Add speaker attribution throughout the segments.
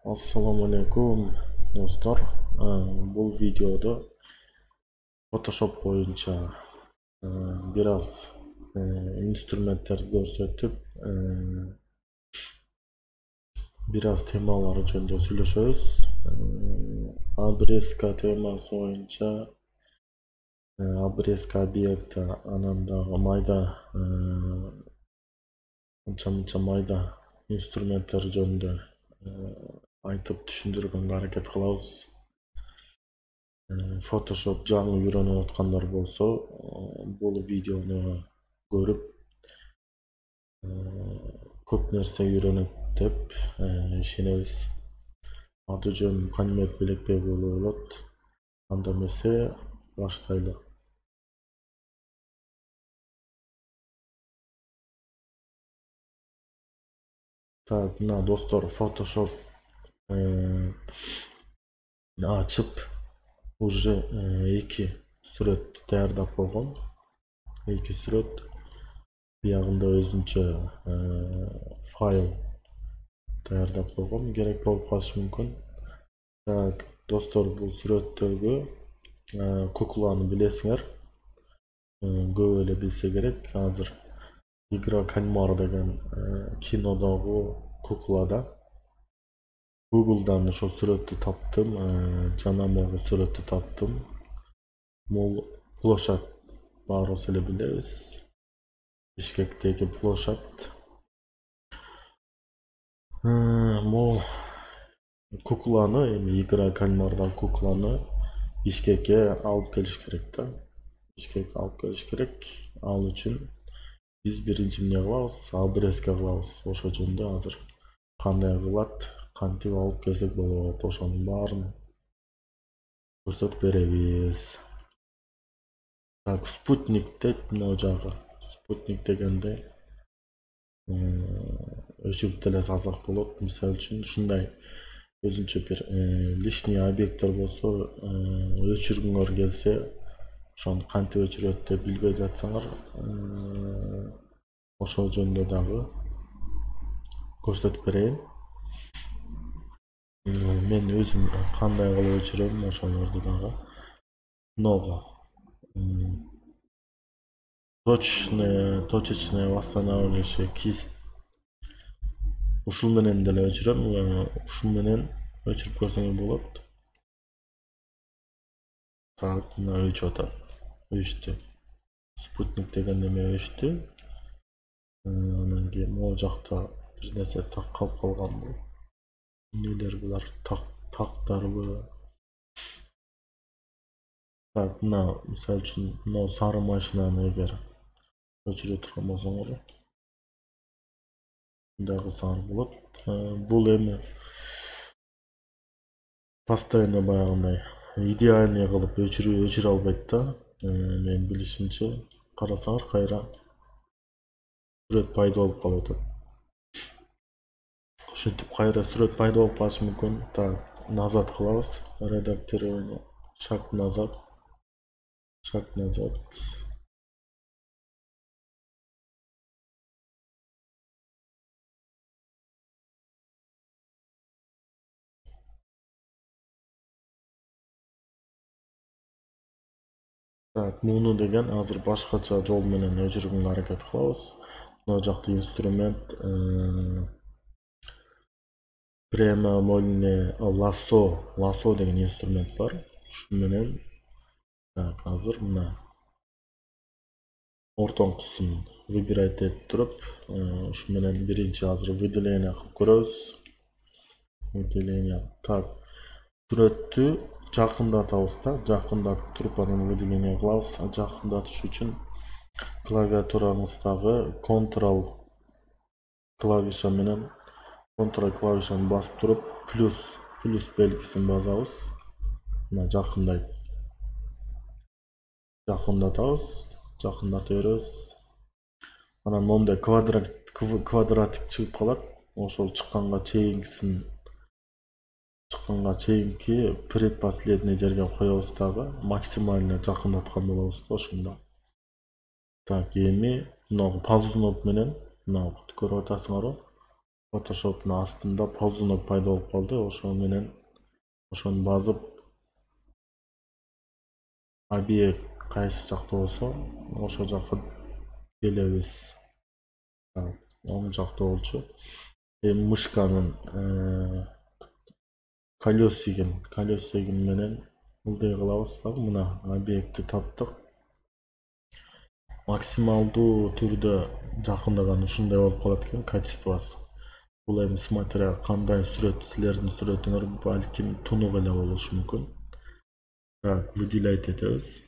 Speaker 1: Assalamu alaikum dostlar. Bu videoda Photoshop boyunca biraz instrumentler gösterip biraz temaları жөнүндө сүйлөшөбүз. Обрезка темасы боюнча обрезка объекта анан дагы майда анча майда инструменттер жөнүндө айтып түшүндүргөнгө аракет кылабыз. Photoshop жаңы үйрөнүп аткандар болсо, бул видеону көрүп көп нерсе үйрөнөт деп ишенебиз. Аты жөн Канимет Белекбекұлы болот. Анда эмесе баштайлы. Так, мына достор, Photoshop ачып уже эки сүрөт даярдап койгом. Эки сүрөт биягында өзүнчө файл даярдап койгом. Керек болуп калышы мүмкүн. Так, достор, бул сүрөттөргө кукланы билесиңер. Көп эле билсе керек. Азыр Игра кальмар деген кинодогу куклада Google'dan ошол сүрөттү таптым, жана могу сүрөттү таптым. Бул площадь баарыбыз эле билебиз. Бишкектеги площадь. Бул кукланы, эми Игра кальмарда кукланы Бишкекке алып келиш керек да. Бишкекке алып келиш керек. Ал үчүн биз биринчи эмне кылабыз? Обрезка кылабыз. Ошо жөнүндө азыр кандай кылат, кантип алып келсек болот, ошонун баарын көрсөтүп беребиз. Так, спутник дейт мына жагы. Спутник дегенде өчүрүп деле салсак болот. Мисалы үчүн ушундай өзүнчө бир лишний объекттер болсо, өчүргүңөр келсе, ошону кантип өчүрөт деп билбей жатсаңар, ошол жөнүндө дагы көрсөтүп берейин. Мен өзүм кандай кылып өчүрөм, ошолорду дагы. Много точечное восстановление кисть. Ушул менен деле өчүрөм, ушул менен өчүрүп көрсөңөр болот. Так, мына өчүп атат. Өчтү. Спутник деген неме өчтү. Анан кийин могу жакта бир нерсе так калып калган. Нелер булар? Тактарбы? Так, мына мисалы үчүн мына сары машинаны эгер өчүрө турган болсоңор, дагы сары болот. Бул эми постоянно баягындай идеальный кылып өчүрө албайт да. Мен билишимче, карасаңар кайра сүрөт пайда болуп калып атат. Ушинтип кайра сүрөт пайда болуп калышы мүмкүн. Так, назад кылабыз. Редактирование. Шаг назад. Шаг назад. Так, муну деген азыр башкача жол менен өчүргөнгө аракет кылабыз. Мына жакта инструмент прямоугольный лассо деген инструмент бар. Ушу менен так, азыр мына ортоңкусын выбирать этип туруп, ушу менен биринчи азыр выделение кылып көрөбүз. Выделение. Так, сүрөттү жакындатабыз да, жакындатып туруп анан выделение кылабыз. Жакындатыш үчүн клавиатураңыздагы Ctrl клавиша менен Ctrl клавишаны басып туруп, плюс белгисин басабыз. Мына жакындайт. Жакындатабыз, жакындата беребиз. Анан мондай квадратик чыгып калат. Ошол чыкканга чейинки предпоследний жерге коебуз дагы, максимально жакындаткан болобуз да ошондо. Так, эми мына пауза кноп менен, мына көрүп атасыңарбы? Photoshop'un астында ползунок пайда болуп калды. Ошо менен ошону басып объект кайсы жакта болсо ошо жакка келебиз. Оң жакта болчу. Эми мышканын колесигин менен мындай кылабыз. Так, мына объектти таптык. Максималдуу түрдө жакындаган ушундай болуп калат экен качествосу. Бул эми смотря кандай сүрөт, силердин сүрөтүңөр балким тунук эле болушу мүмкүн. Так, выделять этебиз.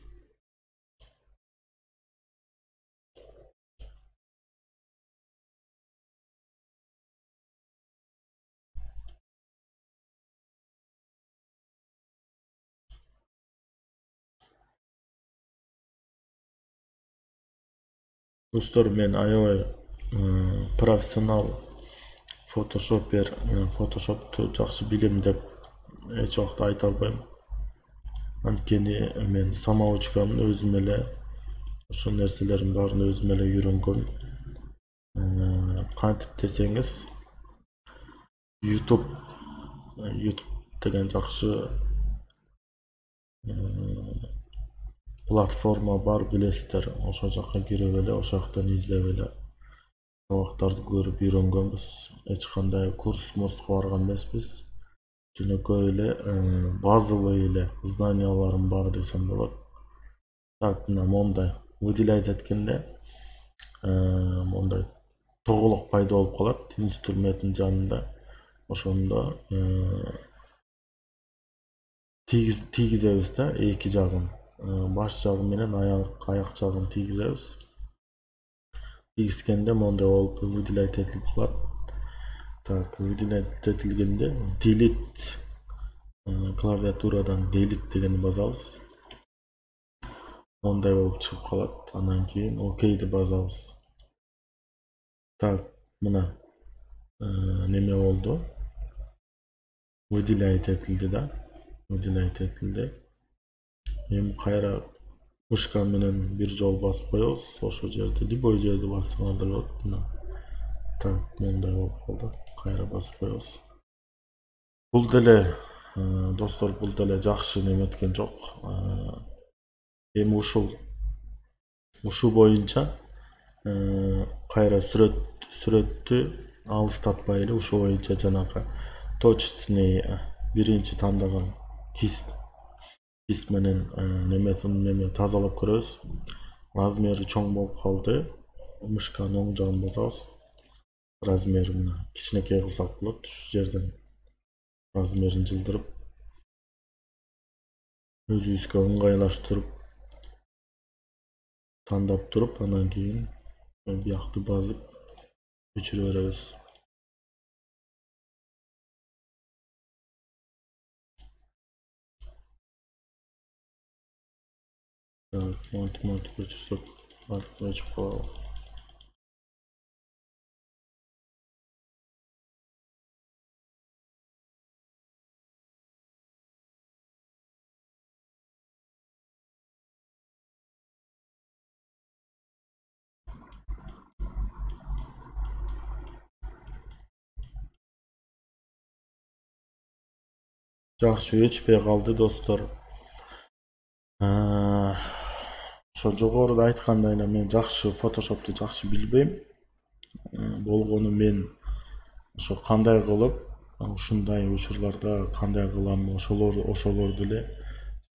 Speaker 1: Достор, мен аябай профессионал фотошопер, фотошопту жакшы билем деп эч убакта айта албайм. Анткени мен самоучкамын, өзүм эле ошол нерселердин баарын өзүм эле үйрөнгөм. Кантип десеңиз, YouTube деген жакшы платформа бар, билесиздер. Ошол жакка кирип эле, ошол жактан издеп эле сабактарды көрүп үйрөнгөнбүз. Эч кандай курс барган эмеспиз. Жөнөкөй эле базовый эле знанияларым бар десем болот. Так, мына мондай выделять эткенде мондай тоголок пайда болуп калат инструменттин жанында. Ошондо тийгизебиз да, эки жагын, баш жагы менен аяк жагын тийгизебиз. Тийгизгенде мондай болуп выделять этилип калат. Так, выделять этилгенде delete клавиатурадан delete дегенди басабыз. Мондай болуп чыгып калат. Андан кийин окейди басабыз. Так, мына неме болду. Выделять этилди да. Выделять этилди. Эми кайра мышка менен бир жолу басып коебуз. Ошол жерде любой жерди бассаңар да болот. Так, мондай болуп калды. Кайра басып коебуз. Бул деле достор, бул деле жакшы неме эткен жок. Эми ушул боюнча кайра сүрөттү алыстатпай эле ушул боюнча жанагы точечный биринчи тандаган кист менен неме тазалап көрөбүз. Размери чоң болуп калды. Мышканын оң жагын басабыз. Размерин кичинекей кылсак болот. Ушу жерден размерин жылдырып, өзүбүзгө ыңгайлаштырып тандап туруп, андан кийин биякты басып өчүрө беребиз. Так, монтип өчүрсөк, өчүп калабы. Жакшы өчпөй калды достор. Ошо жогоруда айткандай эле мен жакшы фотошопту жакшы билбейм. Болгону мен ошо кандай кылып ушундай учурларда кандай кылам, ошолорду эле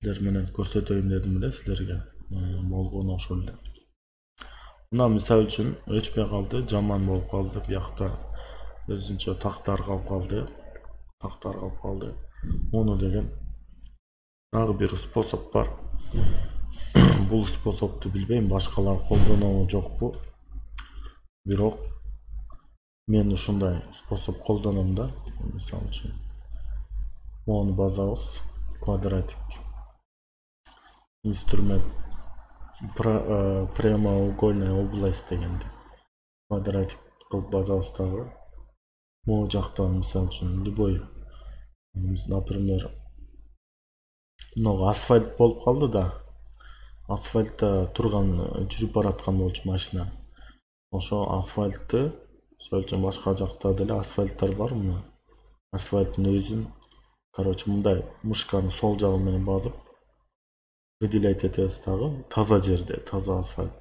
Speaker 1: силер менен көрсөтөйүн дедим эле силерге. Болгону ошол эле. Мына мисал үчүн өчпөй калды, жаман болуп калды. Биякта өзүнчө тактар калып калды. Муну деген дагы бир способ бар. Бул способду билбейм, башкалар колдонобу жокпу. Бирок мен ушундай способ колдоном да. Мисал үчүн мону басабыз. Квадратик. Инструмент прямоугольная область дегенди. Квадратик кылып басабыз дагы. Могу жактан мисал үчүн любой, например, много асфальт болуп калды да. Асфальтта турган, жүрүп бараткан болчу машина. Ошо асфальтты Misal үчүн башка жакта деле асфальттар бар мына. Асфальттын өзүн, короче, мындай мышканы сол жагы менен басып, выделять этебиз дагы таза жерде, таза асфальт.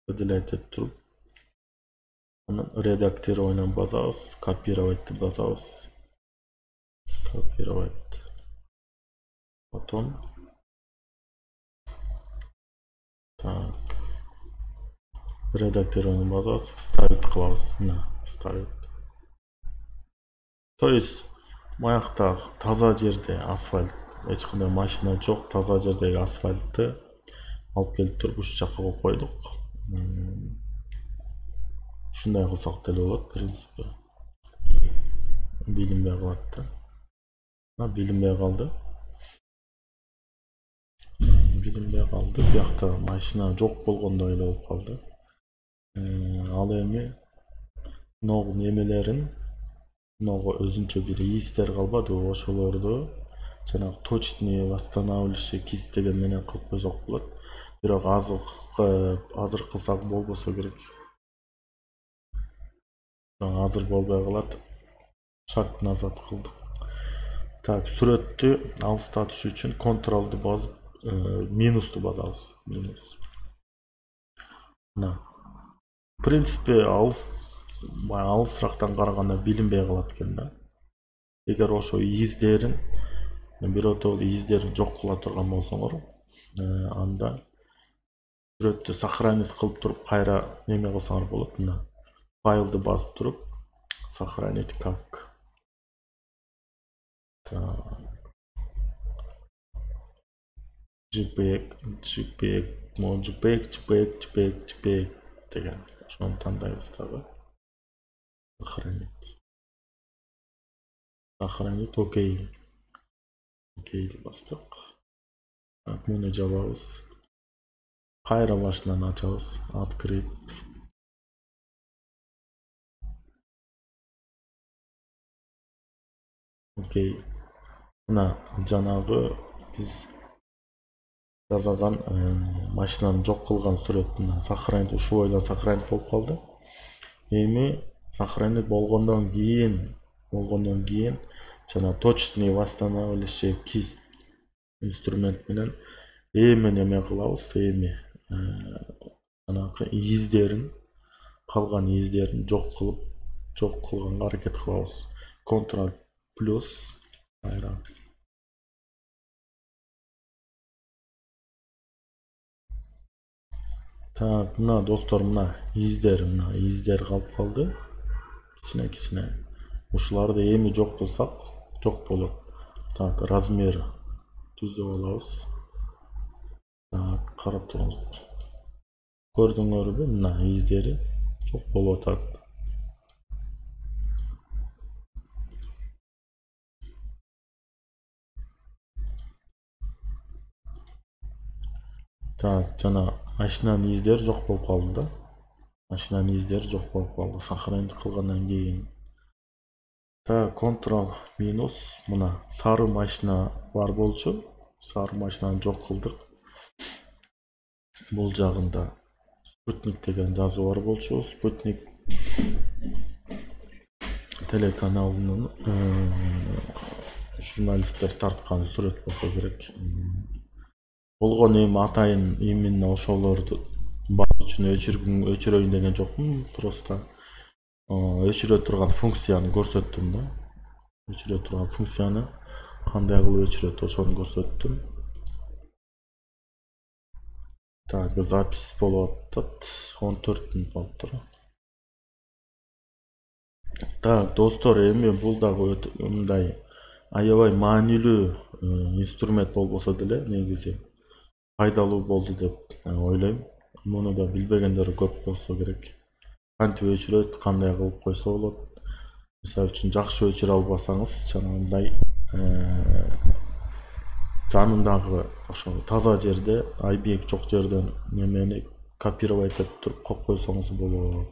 Speaker 1: Выделять этип туруп, анан редактированияны басабыз, копировать деп басабыз. Копировать. Потом так. Редактированияны басабыз, вставить кылабыз. Мына, вставить. То есть, маякта таза жерде асфальт, эч кандай машина жок, таза жердеги асфальтты алып келип туруп ушул жакка коюп койдук. Ушундай кылсак деле болот, в принципе. Билинбей калат да. Билинбей калды. Билинбей калды. Биякта машина жок болгондой эле болуп калды. Ал эми могу немелерин, могу өзүнчө бир ийистер калбадыбы, ошолорду жанагы точный восстанавливающий кисть деген менен кылып койсок болот. Бирок азыр кылсак болбосо керек. Азыр болбой калат. Шаг назад кылдык. Так, сүрөттү алыстатыш үчүн контролду басып, минусту басабыз. Минус. Мына. В принципе, алысырактан караганда билинбей калат экен да. Эгер ошо ийиздерин, биротолу ийиздерин жок кыла турган болсоңор, анда сүрөттү сохранить кылып туруп кайра неме кылсаңар болот. Мына файлды басып туруп сохранить как. Так. JPEG деген. Ошону тандайбыз дагы. Сохранить окей. Окейди бастык. Так, муну жабабыз. Кайра башынан ачабыз. Открыть. Окей. Мына жанагы биз жазган машинаны жок кылган сүрөт мына сохранить ушул бойдон сохранить болуп калды. Эми сохранить болгондон кийин жана точный восстанавливающий кисть инструмент менен эми неме кылабыз, эми жанагы ийиздерин, калган ийиздерин жок кылганга аракет кылабыз. Ctrl плюс кайра. Так, мына достор, мына ийиздер калып калды. Кичине. Ушуларды эми жок кылсак, жок болот. Так, размер түзөп алабыз. Так, карап туруңуздар. Көрдүңөрбү? Мына ийиздери жок болуп атат. Так, жана машинанын ийиздери жок болуп калды да. Машинанын ийиздери жок болуп калды. Сохранить кылгандан кийин. Так, Ctrl минус, мына сары машина бар болчу. Сары машинаны жок кылдык. Бул жагында спутник деген жазуу бар болчу. Спутник телеканалынын журналисттер тарткан сүрөт болсо керек. Болгон эми атайын именно ошолорду бар үчүн өчүрөйүн деген жокмун. Просто өчүрө турган функцияны көрсөттүм да. Өчүрө турган функцияны кандай кылып өчүрөт ошону көрсөттүм. Так, запись болуп атат. 14 мүнөт болуптур. Так, достор, эми бул дагы мындай аябай маанилүү инструмент болбосо деле негизи пайдалуу болду деп ойлойм. Муну да билбегендер көп болсо керек. Кантип өчүрөт, кандай кылып койсо болот. Мисалы үчүн жакшы өчүрө албасаңыз, жанагындай жанындагы ошо таза жерде, айбек жок жерден немени копировать этип туруп коюп койсоңуз болот.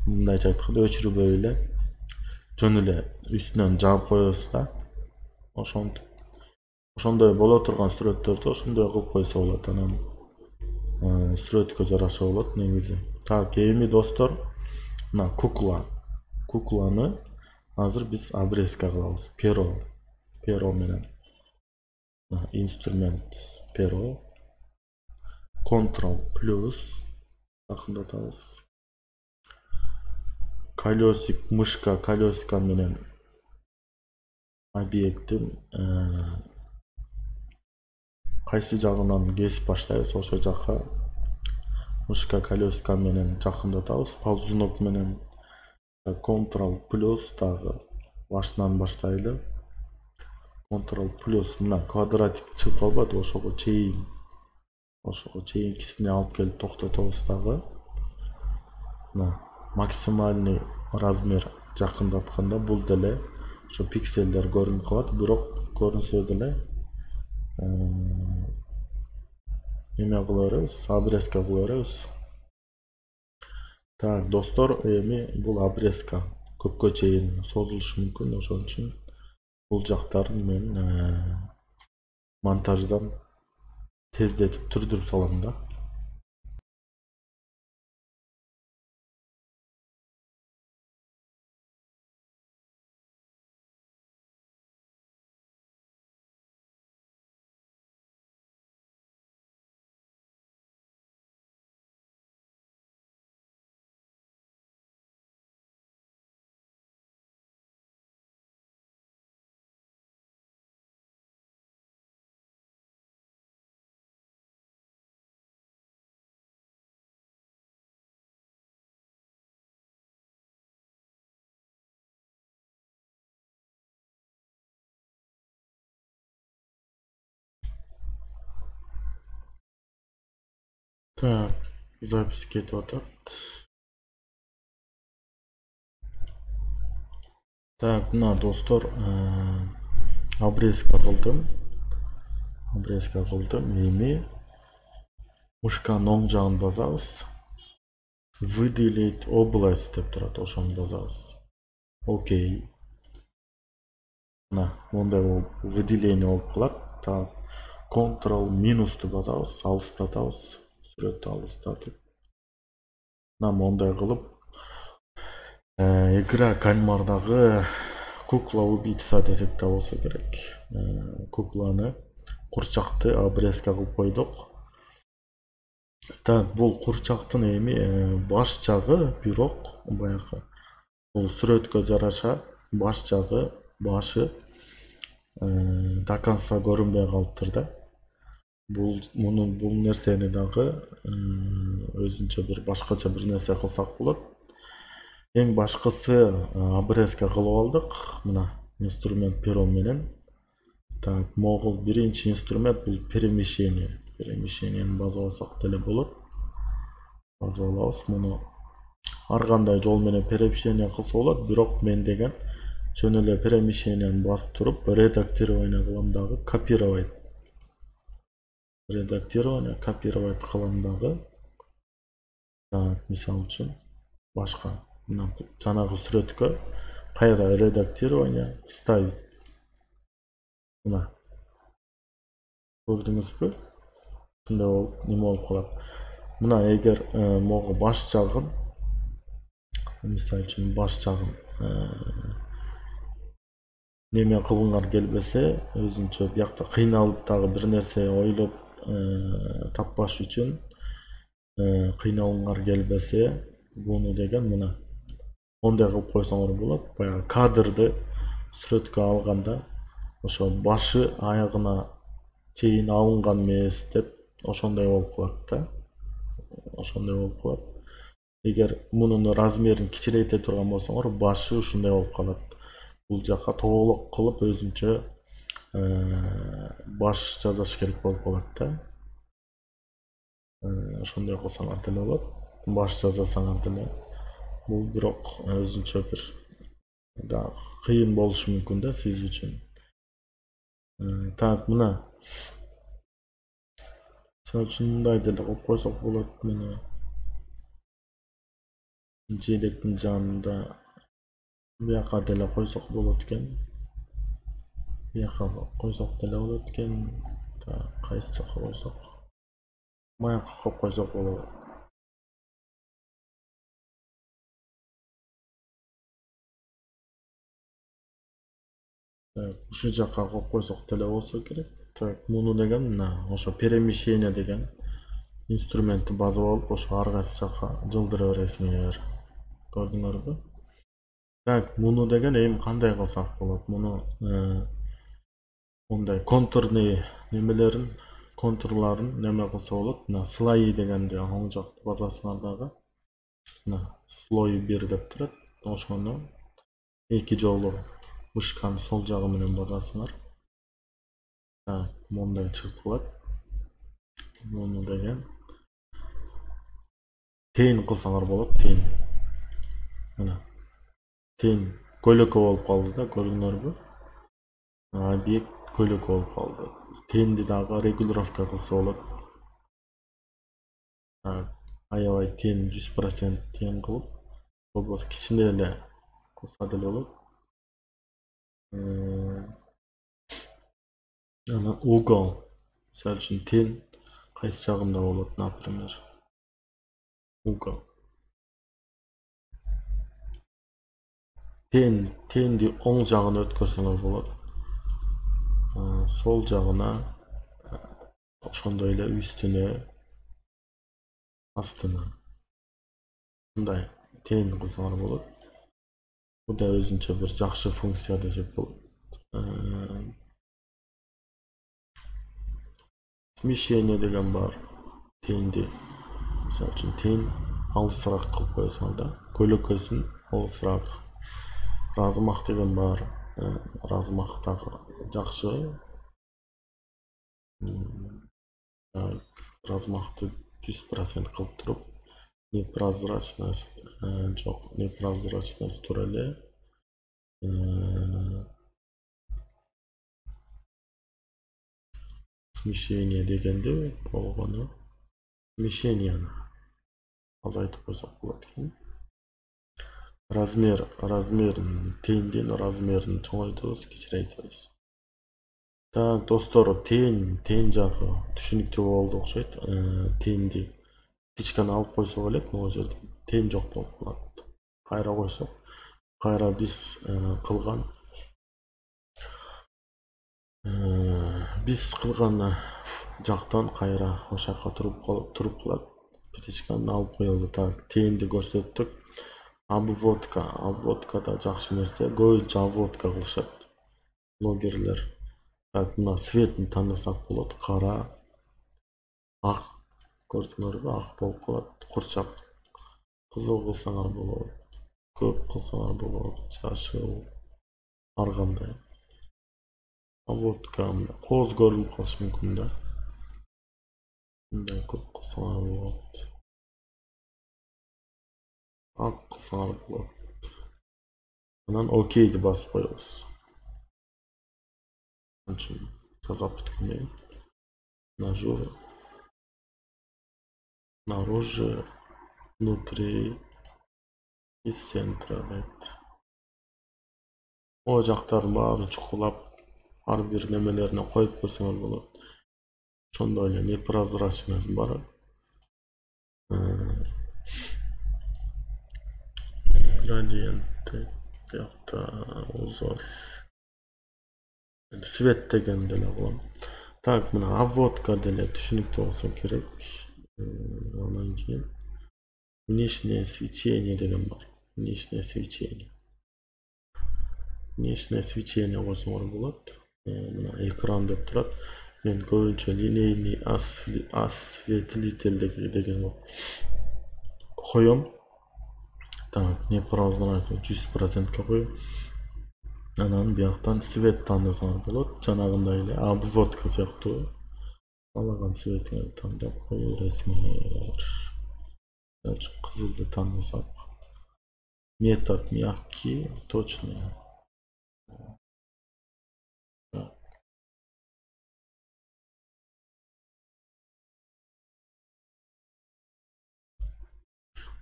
Speaker 1: Мындайча айтканда өчүрбөй эле жөн эле үстүнөн жаап коебуз да. Ошондой боло турган сүрөттөрдү ошондой кылып койсо болот. Анан сүрөткө жараша болот негизи. Так, эми достор, мына кукла Kuklаны азыр биз обрезка кылабыз. Перо менен. Инструмент перо. Ctrl плюс жакындатабыз. Мышка колесико менен объекттин кайсы жагынан кесип баштайбыз, ошол жакка мышка колесико менен жакындатабыз. Ползунок менен Ctrl плюс дагы башынан баштайлы. Ctrl плюс мына квадратик чыгып калбады, ошого чейинкисине алып келип токтотобуз дагы. Мына максимальный размер жакындатканда бул деле ошо пикселдер көрүнүп калат, бирок көрүнсө деле эме кыла беребиз, обрезка кыла беребиз. Так, достор, эми бул обрезка көпкө чейин созулушу мүмкүн, ошон үчүн бул жактарын мен монтаждан тездетип түрдүрүп салам да. Так, запись кетип атат. Так, мына достор, обрезка кылдым. Эми мышканын оң жагын басабыз. Выделить область деп турат, ошону басабыз. Окей. Мына мондай болуп выделение болуп калат. Так, Ctrl минусту басабыз, алыстатабыз. Сүрөттү алыстатып. Мына мондай кылып игра кальмардагы кукла убийца десек да болсо керек. Кукланы курчакты обрезка кылып койдук. Так, бул курчактын эми баш жагы бирок баягы бул сүрөткө жараша баш жагы, башы до конца көрүнбөй калыптыр да. Бул нерсени дагы өзүнчө бир башкача бир нерсе кылсак болот. Эң башкысы обрезка кылып алдык. Мына инструмент перо менен. Так, могул биринчи инструмент бул перемещение. Перемещениени басып алсак деле болот. Басып алабыз муну. Ар кандай жол менен перемещение кылса болот, бирок мен деген жөн эле перемещениени басып туруп редактирование кылам дагы, копировать. Копировать кылам дагы. Так, мисалы үчүн башка мына жанагы сүрөткө кайра редактирование вставить. Мына көрдүңүзбү? Ушундай болуп неме болуп калат. Мына эгер могу баш жагын, мисалы үчүн баш жагын неме кылгыңар келбесе, өзүнчө биякта кыйналып дагы бир нерсе ойлоп таппаш үчүн кыйналгыңар келбесе, буну деген мына ондай кылып койсоңор болот. Баягы кадрды сүрөткө алганда ошо башы аягына чейин алынган эмес деп ошондой болуп калат да. Ошондой болуп калат. Эгер мунун размерин кичирейте турган болсоңор, башы ушундай болуп калат. Бул жакка тоголок кылып өзүнчө баш жасаш керек болуп калат да. Ошондой кылсаңар деле болот. Баш жасасаңар деле. Бул бирок өзүнчө бир да кыйын болушу мүмкүн да сиз үчүн. Так, мына мисалы үчүн мындай деле кылып койсок болот. Мына желектин жанында бияка деле койсок болот экен. Бияка койсок деле болот экен. Так, кайсы жакка койсок? Маяка коюп койсок болот. Ушул жакка коюп койсок деле болсо керек. Так, муну деген мына ошо перемещение деген инструментти базып алып, ошо ар кайсы жакка жылдыра бересиңер. Көрдүңөрбү? Так, муну деген эми кандай кылсак болот? Муну мындай контурный немелерин, контурларын неме кылса болот. Мына слои дегенди оң жакты базасыңар дагы. Мына слой 1 деп турат. Ошону эки жолу мышканын сол жагы менен басасыңар. Так, мондай чыгып калат. Муну деген тейин кылсаңар болот, тейин. Мына тейин көлөкө болуп калды да, көрдүңөрбү? Объект көлөкө болуп калды. Тейинди дагы регулировка кылса болот. Аябай тейин 100% тейин кылып, болбосо кичине эле кылса деле болот. Анан угол, мисалы үчүн тейин кайсы жагында болот, например. Угол. Тейинди оң жагына өткөрсөңөр болот. Сол жагына, ошондой эле үстүнө, астына. Мындай тейин кылсаңар болот. Бу да өзүнчө бир жакшы функция десек болот. Смещение деген бар. Тейинди, мисалы үчүн тейин алысыраак кылып койсоңор да, көлөкөсүн алысыраак. Размах деген бар. Размах дагы жакшы. Размахты 100% кылып туруп, непрозрачность жок, непрозрачность тура эле. Смещение дегенде болгону, смещенияны азайтып койсок болот экен. Размерин, тейиндин размерин чоңойтобуз, кичирейтебиз. Так, достор, тейин жагы түшүнүктүү болду окшойт. Тейинди птичканы алып койсок элек, могу жерде тейин жок болуп калат. Кайра койсок, кайра биз кылган жактан кайра ошол жакка туруп калат. Птичканы алып коелу. Так, тейинди көрсөттүк. Обводка да жакшы нерсе. Көбүнчө обводка кылышат блогерлер. Так, мына цветин тандасак болот. Кара, ак, көрдүңөрбү? Ак болуп калат. Курчак. Кызыл кылсаңар болот. Көк кылсаңар болот. Жашыл. Ар кандай. Обводка кооз көрүнүп калышы мүмкүн да. Мындай көп кылсаңар болот. Ак кылсаңар болот. Анан окейди басып коебуз. Жазап бүткөндөн кийин наружу, внутри, из центра дейт. О жактарын баарын чукулап, ар бир немелерине коюп көрсөңөр болот. Ошондой эле непрозрачность бар. Градиент, биякта узор. Свет деген деле кылам. Так, мына обводка деле түшүнүктүү болсо керек. Анан кийин внешнее свечение деген бар. Внешнее свечение. Внешнее свечение койсоңор болот. Мына экран деп турат. Мен көбүнчө линейный осветлитель деген коем. Так, непрозрачный 100%ке коем. Анан бияктан свет тандасаңар болот. Жанагындай эле обводка сыяктуу. Каалаган светиңерди тандап кое бересиңер. Кызылды тандасак. Метод мягкий, точный.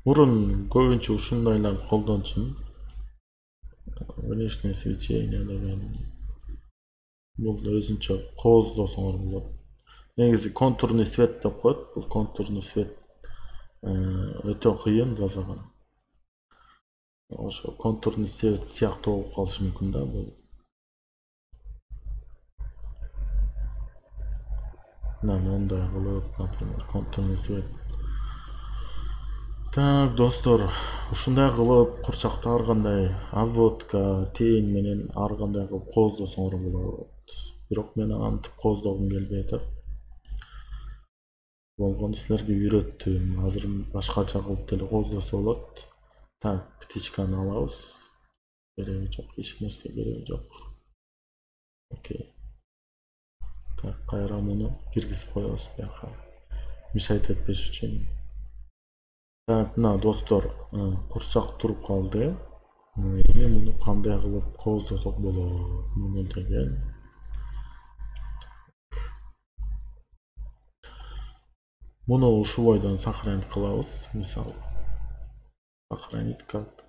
Speaker 1: Мурун көбүнчө ушундайларды колдончумун. Внешнее свечение деген бул өзүнчө кооздосоңор болот. Негизи контурный свет деп коет. Бул контурный свет өтө кыйын жасаган. Ошо контурный свет сыяктуу болуп калышы мүмкүн да бул. Onday kılıp, например, контент. Так, достор, ушундай кылып курчакты ар кандай обводка, тең менен ар кандай кылып кооздосоңор болот. Бирок мен антип кооздогум келбей атат. Болгону силерге үйрөттүм. Азыр башкача кылып деле кооздосо болот. Так, птичканы алабыз. Кереги жок, эч нерсе кереги жок. Окей. Так, кайра муну киргизип коебуз бияка. Мешать этпеш үчүн. Так, мына достор, курчак туруп калды. Эми муну кандай кылып кооздосок болот? Муну деген. Муну ушул бойдон сохранить кылабыз. Мисалы, сохранить как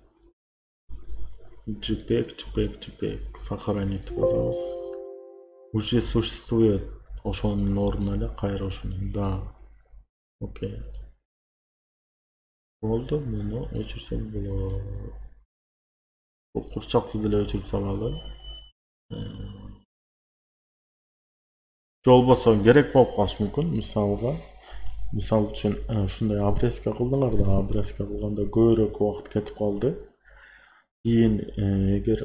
Speaker 1: JPEG сохранить басабыз. Уже существует ошонун ордуна эле кайра ошону. Да. Окей. Болду, муну өчүрсөк болот. Бул курчакты деле өчүрүп салалы. Же болбосо керек болуп калышы мүмкүн. Мисал үчүн ушундай обрезка кылдыңар да, обрезка кылганда көбүрөөк убакыт кетип калды. Кийин эгер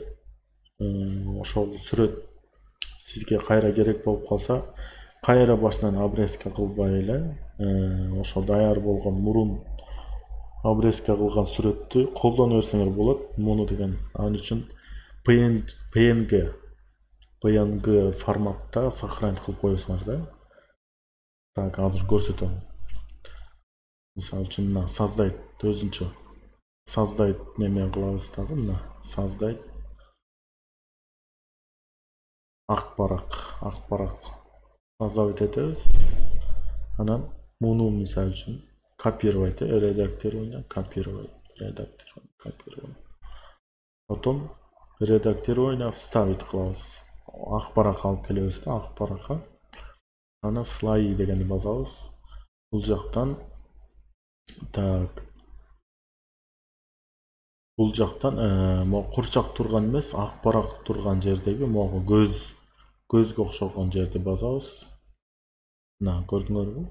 Speaker 1: ошол сүрөт сизге кайра керек болуп калса, кайра башынан обрезка кылбай эле, ошол даяр болгон мурун обрезка кылган сүрөттү колдоно берсеңер болот. Муну деген ал үчүн PNG форматта сохранить кылып коесуңар да. Так, азыр көрсөтөм. Мисалы үчүн мына создать өзүнчө. Создать неме кылабыз дагы, мына создать ак парак создавать этебиз. Анан муну мисалы үчүн копировать, редактирование, копировать. Потом редактирование вставить кылабыз. Ак парак алып келебиз да, ак паракка. Анан слои дегенди басабыз. Бул жактан так. Бул жактан могу курчак турган эмес, ак парак турган жердеги могу көзгө окшогон жерди басабыз. Мына көрдүңөрбү?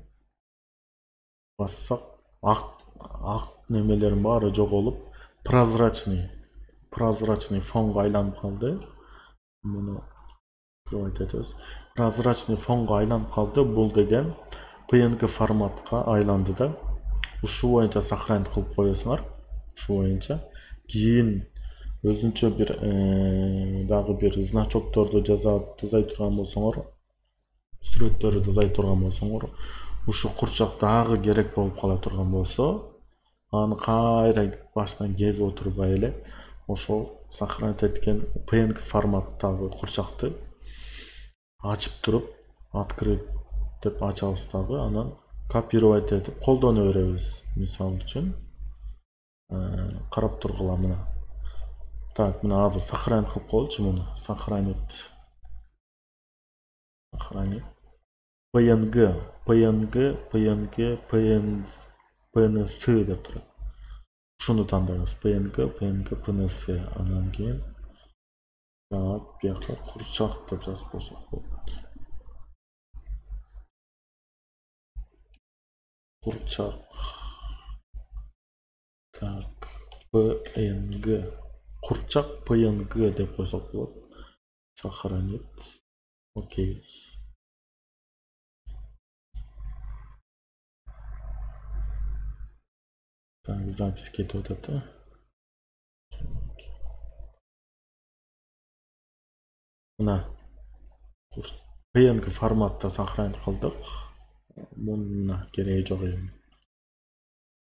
Speaker 1: Бассак ак немелерин баары жоголуп, прозрачный фонго айланып калды. Муну этебиз. Прозрачный фонго айланып калды. Бул деген PNG форматка айланды да. Ушул боюнча сохранить кылып коесуңар. Ушул боюнча. Кийин өзүнчө бир дагы бир значокторду жазай турган болсоңор, сүрөттөрдү жазай турган болсоңор, ушул курчак дагы керек болуп кала турган болсо, аны кайра башынан кезип отурбай эле ошол сохранить эткен PNG форматтагы курчакты ачып туруп, открыть деп ачабыз дагы, анан копировать этип колдоно беребиз. Мисалы үчүн карап тургула мына. Так, мына азыр сохранить кылып коелучу муну. Сохранить. PNS деп турат. Ушуну тандайбыз. PNS. Анан кийин так, бияка курчак деп жазып койсок болот. Курчак. Так, PNG. Курчак PNG деп койсок болот. Сохранить. Окей. Так, запись кетип атат. Мына PNG форматта сохранить кылдык. Муна кереги жок эми.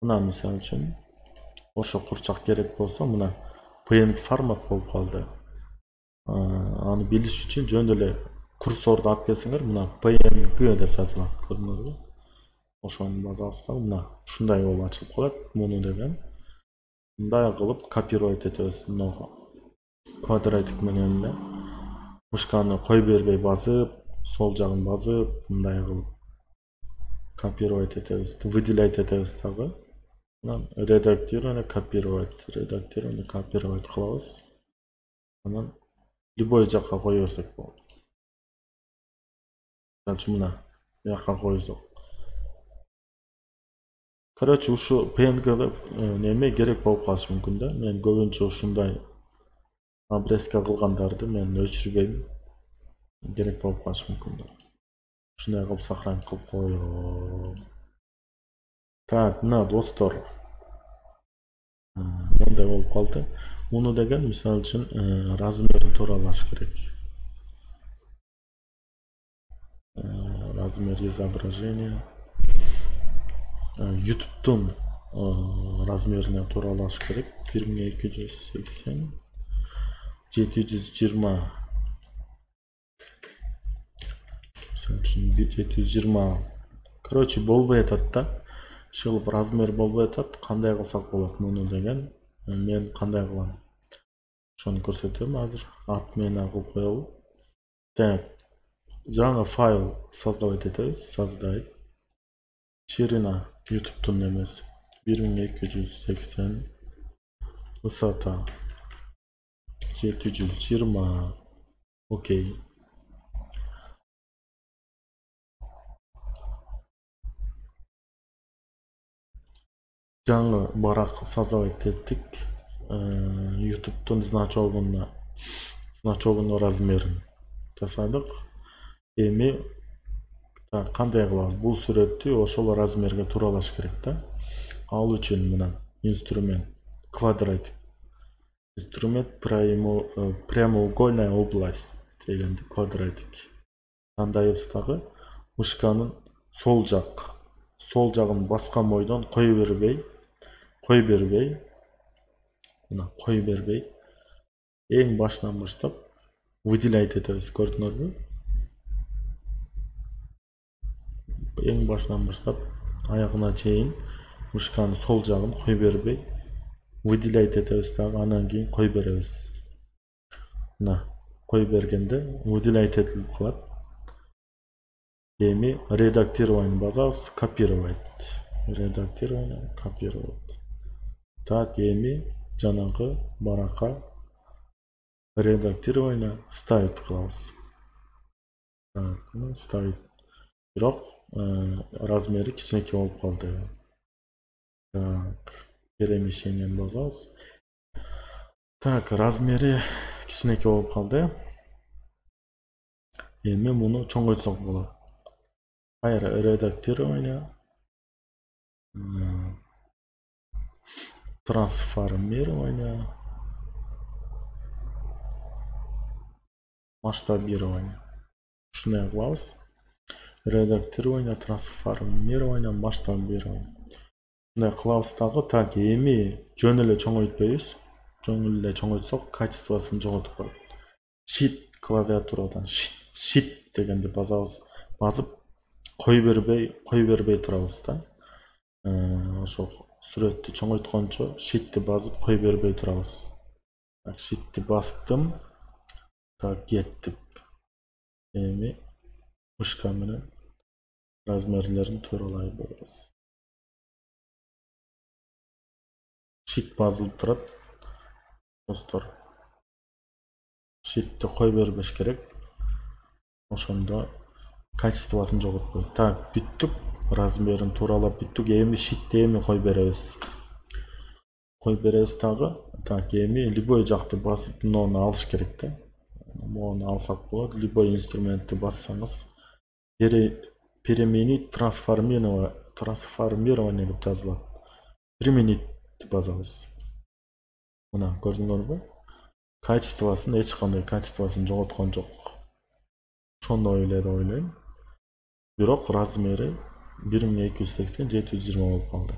Speaker 1: Мына мисалы үчүн ошо курчак керек болсо, мына PNG формат болуп калды. Аны билиш үчүн жөн эле курсорду алып келсеңер, мына PNG деп жазылат. Көрдүңөрбү? Ошону басабыз да, мына ушундай болуп ачылып калат. Муну деген мындай кылып копировать этебиз. Мына квадратик менен эле мышканы кой бербей басып, сол жагын басып, мындай кылып копировать этебиз, выделять этебиз дагы. Анан редактирование, копировать кылабыз. Анан любой жакка кое берсек болот. Мына Бияка койдук. Короче, ушу PNG-да неме керек болуп калышы мүмкүн да. Мен көбүнчө ушундай обрезка кылгандарды мен өчүрбөйм. Керек болуп калышы мүмкүн да. Ушундай кылып сохранить кылып коём. Так, мына достор. Мындай болуп калды. Муну деген мисалы үчүн размерин тууралаш керек. Размер изображения. YouTube'тун размерине тууралаш керек. 1280 720 720. Короче, болбой атат да. Шылып размер болбой атат. Кандай кылсак болот муну деген? Мен кандай кылам? Ошону көрсөтөм азыр. Ат менен кылып коелу. Так. Жаңы файл создавать этебиз. Создать. Ширина YouTube'тун немеси 1280. Высота 720. Окей. Жаңы барак создавать эттик. YouTube'тун значогуна размерин жасадык. Эми кандай кылабыз? Бул сүрөттү ошол размерге тууралаш керек да. Ал үчүн мына инструмент квадратик. Инструмент прямоугольная область дегенди квадратик. Тандайбыз дагы мышканын сол жагын баскан бойдон кой бербей, мына кой бербей, эң башынан баштап выделять этебиз, көрдүңөрбү? Эң башынан баштап аягына чейин мышканын сол жагын кой бербей выделять этебиз дагы, анан кийин кой беребиз. Мына кой бергенде выделять этилип калат. Эми редактирование басабыз, копировать. Редактирование, копировать. Так, эми жанагы баракка редактирование ставить кылабыз. Так, ставить. Бирок размери кичинекей болуп калды. Так, перемещениени басабыз. Так, размери кичинекей болуп калды. Эми муну чоңойтсок болот. Кайра редактирование. Трансформирование. Масштабирование. Ушундай кылабыз. Редактирование, трансформирование, масштабирование. Ушундай кылабыз дагы. Так, эми жөн эле чоңойтпойбуз. Жөн эле чоңойтсок качествосын жоготуп коет. Shift клавиатурадан shift дегенди басабыз. Басып кой бербей турабыз да. Ошол сүрөттү чоңойткончо shift'ти басып кой бербей турабыз. Так, shift'ти бастым. Так, кеттик. Эми мышка менен размерлерин тууралай беребиз. Shift басылып турат. Достор. Shift'ти кой бербеш керек. Ошондо качествосын жоготпойт. Так, бүттүк. Размерин тууралап бүттүк. Эми shift'ти эми кой беребиз. Кой беребиз дагы. Так, эми любой жакты басып муну алыш керек да. Муну алсак болот. Любой инструментти бассаңыз. Переменить трансформирование деп жазылат. Применить басабыз. Мына көрдүңөрбү? Качествосын эч кандай качествосын жоготкон жок. Ошондой эле деп ойлойм. Бирок размери 1280 720 болуп калды.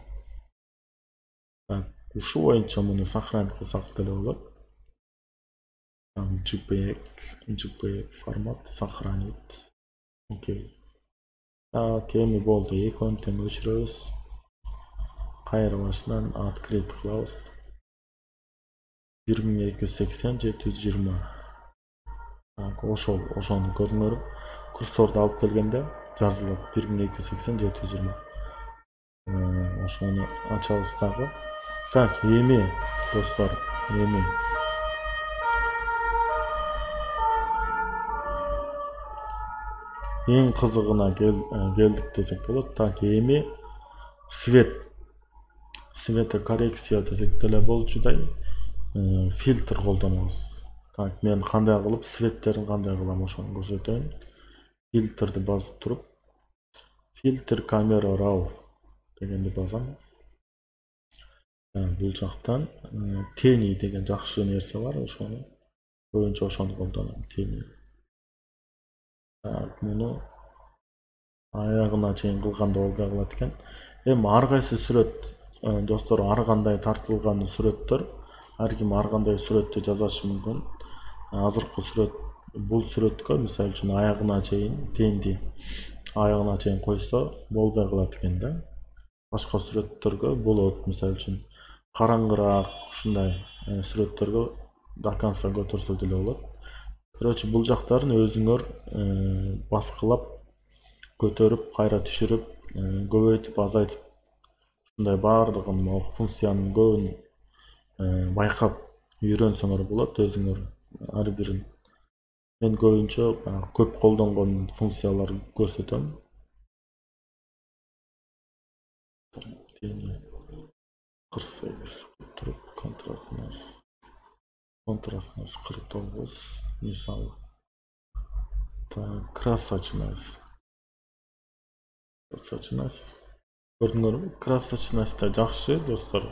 Speaker 1: Так, ушу боюнча муну сохранить кылсак деле болот. JPEG формат сохранить. Окей. Так, эми болду. Экөөнү тең өчүрөбүз. Кайра башынан открыть кылабыз. 1280 720. Так, ошону көрдүңөр. Курсорду алып келгенде жазылат 1280 720. Ошону ачабыз дагы. Так, эми достор, эми Eң кызыгына келдик десек болот. Так, эми светокоррекция десек деле болчудай фильтр колдонобуз. Так, мен кандай кылып светтерин кандай кылам ошону көрсөтөйүн. Фильтрди басып туруп, фильтр камера raw дегенди басам. Бул жактан тени деген жакшы нерсе бар, ошону көбүнчө ошону колдоном, тени. Так, муну аягына чейин кылганда болбой калат экен. Эми ар кайсы сүрөт, достор, ар кандай тартылган сүрөттөр, ар ким ар кандай сүрөттү жазашы мүмкүн. Азыркы сүрөт, бул сүрөткө мисалы үчүн аягына чейин тенди аягына чейин койсо болбой калат экен да. Башка сүрөттөргө болот, мисалы үчүн караңгыраак ушундай сүрөттөргө до конца көтөрсө деле болот. Короче, бул жактарын өзүңөр баскылап көтөрүп, кайра түшүрүп, көбөйтүп, азайтып, ушундай баардыгын функциянын көбүн байкап үйрөнсөңөр болот өзүңөр ар бирин. Мен көбүнчө көп колдонгон функцияларды көрсөтөм. Тени 48 туруп, контрастность 49, мисалы. Так, красочность. Көрдүңөрбү? Красочность да жакшы, достор.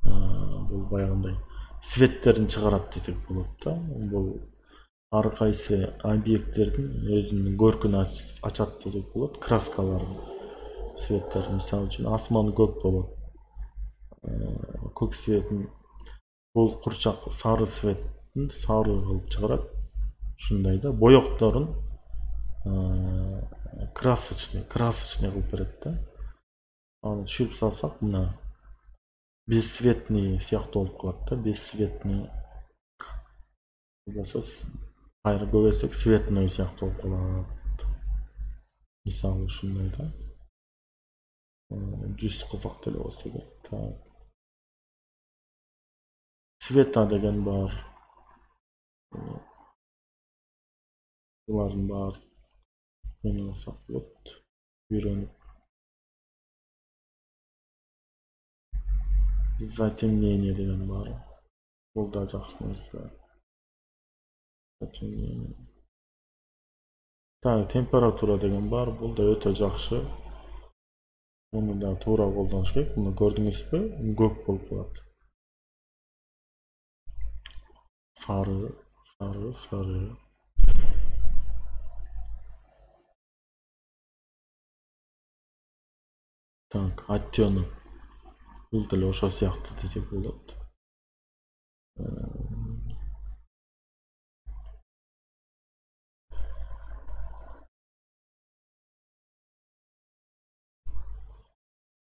Speaker 1: Бул баягындай светтерин чыгарат десек болот да. Бул ар кайсы объекттердин өзүнүн көркүн ачат десек болот. Краскаларын, светтерин, мисалы үчүн асман көк болот. Көк светин бул курчак сары светин сары кылып чыгарат. Ушундай да. Боекторун красочный кылып берет да. Аны түшүрүп салсак, мына бесцветный сыяктуу болуп калат да. Бесцветный болсо кайра көбөйтсөк цветной сыяктуу болуп калат. Мисалы ушундай да. Жүз кызык деле болсо керек. Так. Цвета деген бар. Булардын баары эме кылсак болот. Үйрөнүп. Затемнение деген бар. Бул да жакшы нерсе. Затемнение. Так, температура деген бар. Бул да өтө жакшы. Муну да туура колдонуш керек. Муну көрдүңүзбү? Көк болуп калат. Сары. Так, оттенок. Бул деле ошол сыяктуу десек болот.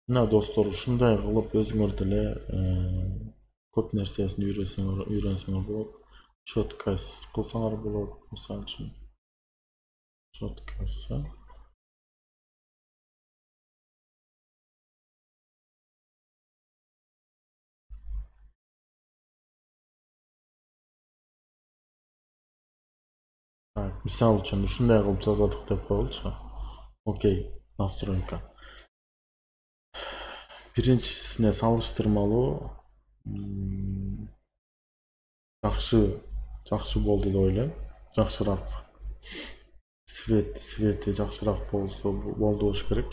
Speaker 1: Мына достор, ушундай кылып өзүңөр деле көп нерсесин үйрөнсөңөр болот. Четкость кылсаңар болот, мисалы үчүн. Четкость. Так, мисалы үчүн ушундай кылып жазадык деп коелучу. Окей, настройка. Биринчисине салыштырмалуу жакшы болду деп ойлойм. Жакшыраак свети жакшыраак болсо болду болуш керек.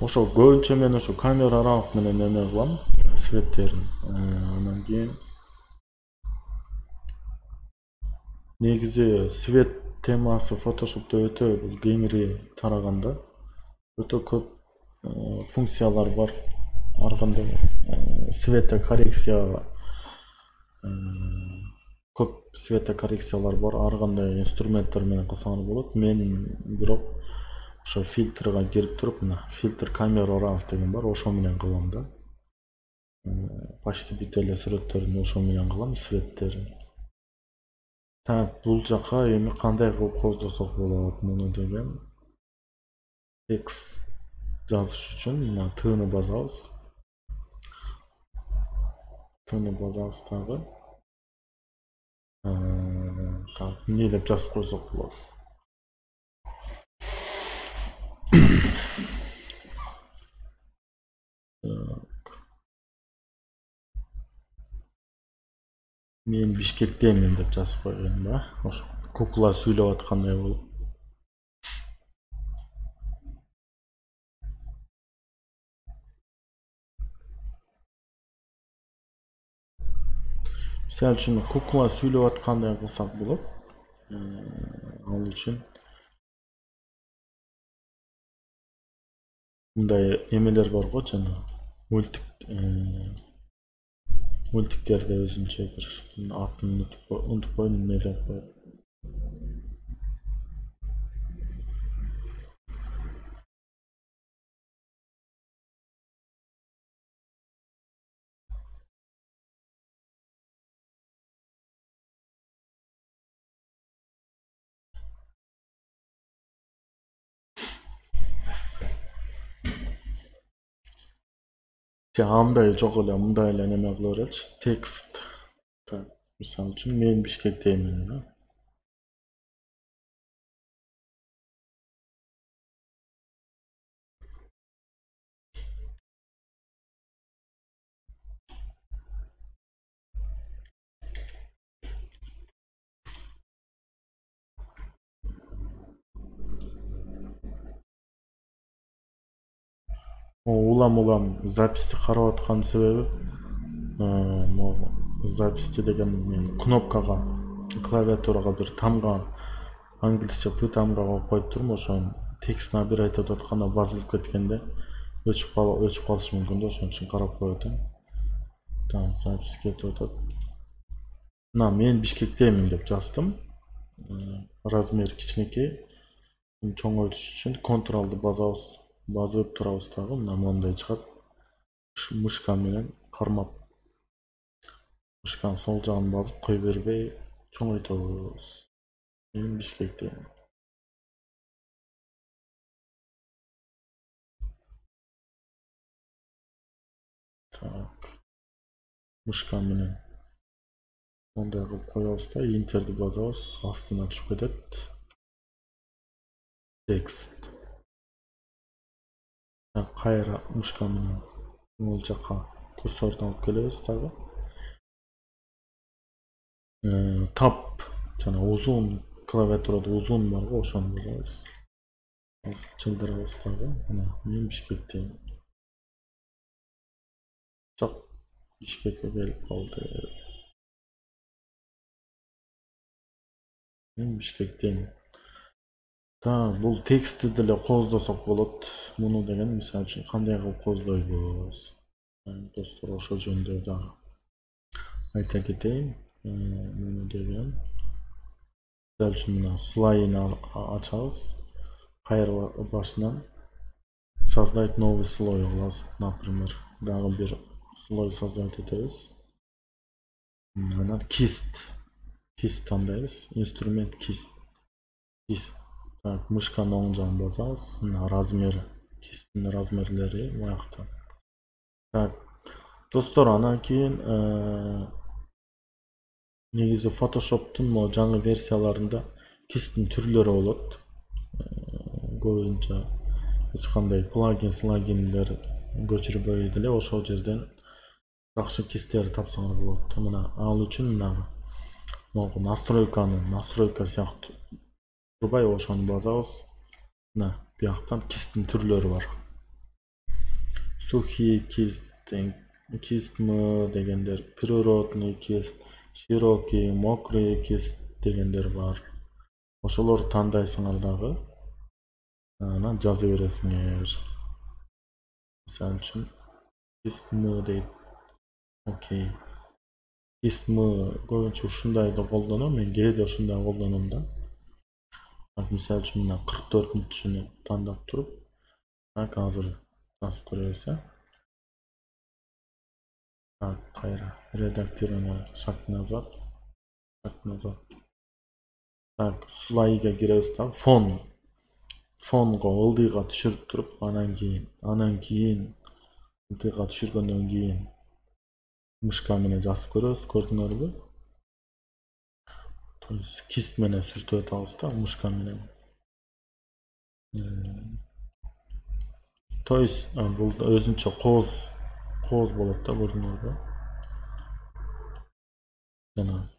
Speaker 1: Ошо көбүнчө мен ошо камера raw менен эме кылам, светтерин. Анан кийин негизи свет темасы Photoshop'та өтө кеңири тараганда, өтө көп функциялар бар. Ар кандай светокоррекция көп светокоррекциялар бар. Ар кандай инструменттер менен кылсаңар болот. Мен бирок ошо фильтрга кирип туруп, мына фильтр камера raw деген бар, ошо менен кылам да. Почти бүт эле сүрөттөрүн ошо менен кылам, светтерин. Так, бул жака эми кандай кылып коздосок болот муну деген. Текст жазыш үчүн мына тыны басабыз. Дагы. Так, эмне деп жазып койсок болот? мен Бишкектемин деп жазып койгон ба. Ошо кукла сүйлөп аткандай болуп. Мисалы үчүн кукла сүйлөп аткандай кылсак болот. Ал үчүн мындай эмелер бар го, жана мультиктерде өзүнчө бир атын унутуп койдум, эмне деп коет. Андай жок эле, мындай эле неме кыла береличи. Текст. Так, мисалы үчүн мен Бишкектемин. Улам записти карап аткан себеби могу записти деген мен кнопкага, клавиатурага бир тамга, англисче П тамга коюп коюп турмун. Ошон текст набирать этип атканда басылып кеткенде өчүп калышы мүмкүн да, ошон үчүн карап коюп атам. Так, запись кетип атат. Мына мен Бишкектемин деп жаздым. Размер кичинекей. Чоңойтуш үчүн Ctrl-ды басабыз. Басып турабыз дагы, мына мондай чыгат. Мышка менен кармап, мышканын сол жагын басып кое бербей чоңойтобуз. Мен Бишкектемин. Так, мышка менен мондай кылып коебуз да, Enter'ди басабыз, астына түшүп кетет. Текст. Кайра мышка менен могул жака курсорду алып келебиз дагы. Tab жана узун клавиатурада узун бар го, ошону басабыз. Чылдырабыз дагы. Мына мен Бишкектемин. Жок, Бишкекке келип калды. Мен Бишкектемин. Так, бул текстти деле кооздосок болот. Муну деген мисалы үчүн кандай кылып кооздойбуз? Достор, ошол жөнүндө дагы айта кетейин. Муну деген мисалы үчүн мына слайдын ачабыз. Кайра башынан создать новый слой кылабыз, например. Дагы бир слой создать этебиз. Анан кист тандайбыз. Инструмент кист. Так, мышканын оң жагын басабыз. Мына размер, кисттин размерлери буякта. Так, достор, анан кийин негизи Photoshop'тун могу жаңы версияларында кисттин түрлөрү болот. Көбүнчө эч кандай плагиндер көчүрбөй деле ошол жерден жакшы кисттерди тапсаңар болот. Мына ал үчүн мына могу настройка сыяктуу турбай ошону басабыз. Мына бияктан кисттин түрлөрү бар. Сухий кистмы дегендер, природный кист, широкий, мокрый кист дегендер бар. Ошолорду тандайсыңар дагы. Анан жаза бересиңер. Мисалы үчүн кистмы дейт. Окей. Кистмы көбүнчө ушундайды колдоном, мен кээде ушундай колдоном да. Мисалы үчүн мына 44-чүнү тандап туруп, так, азыр жазып көрөбүз. Так, кайра редактирование, шаг назад. Так, слайга киребиз да, фонго ылдыйга түшүрүп туруп, анан кийин ылдыйга түшүргөндөн кийин мышка менен жазып көрөбүз, көрдүңөрбү? То есть кист менен сүртүп атабыз да, мышка менен. То есть бул өзүнчө кооз болот да, көрдүңөрбү? жана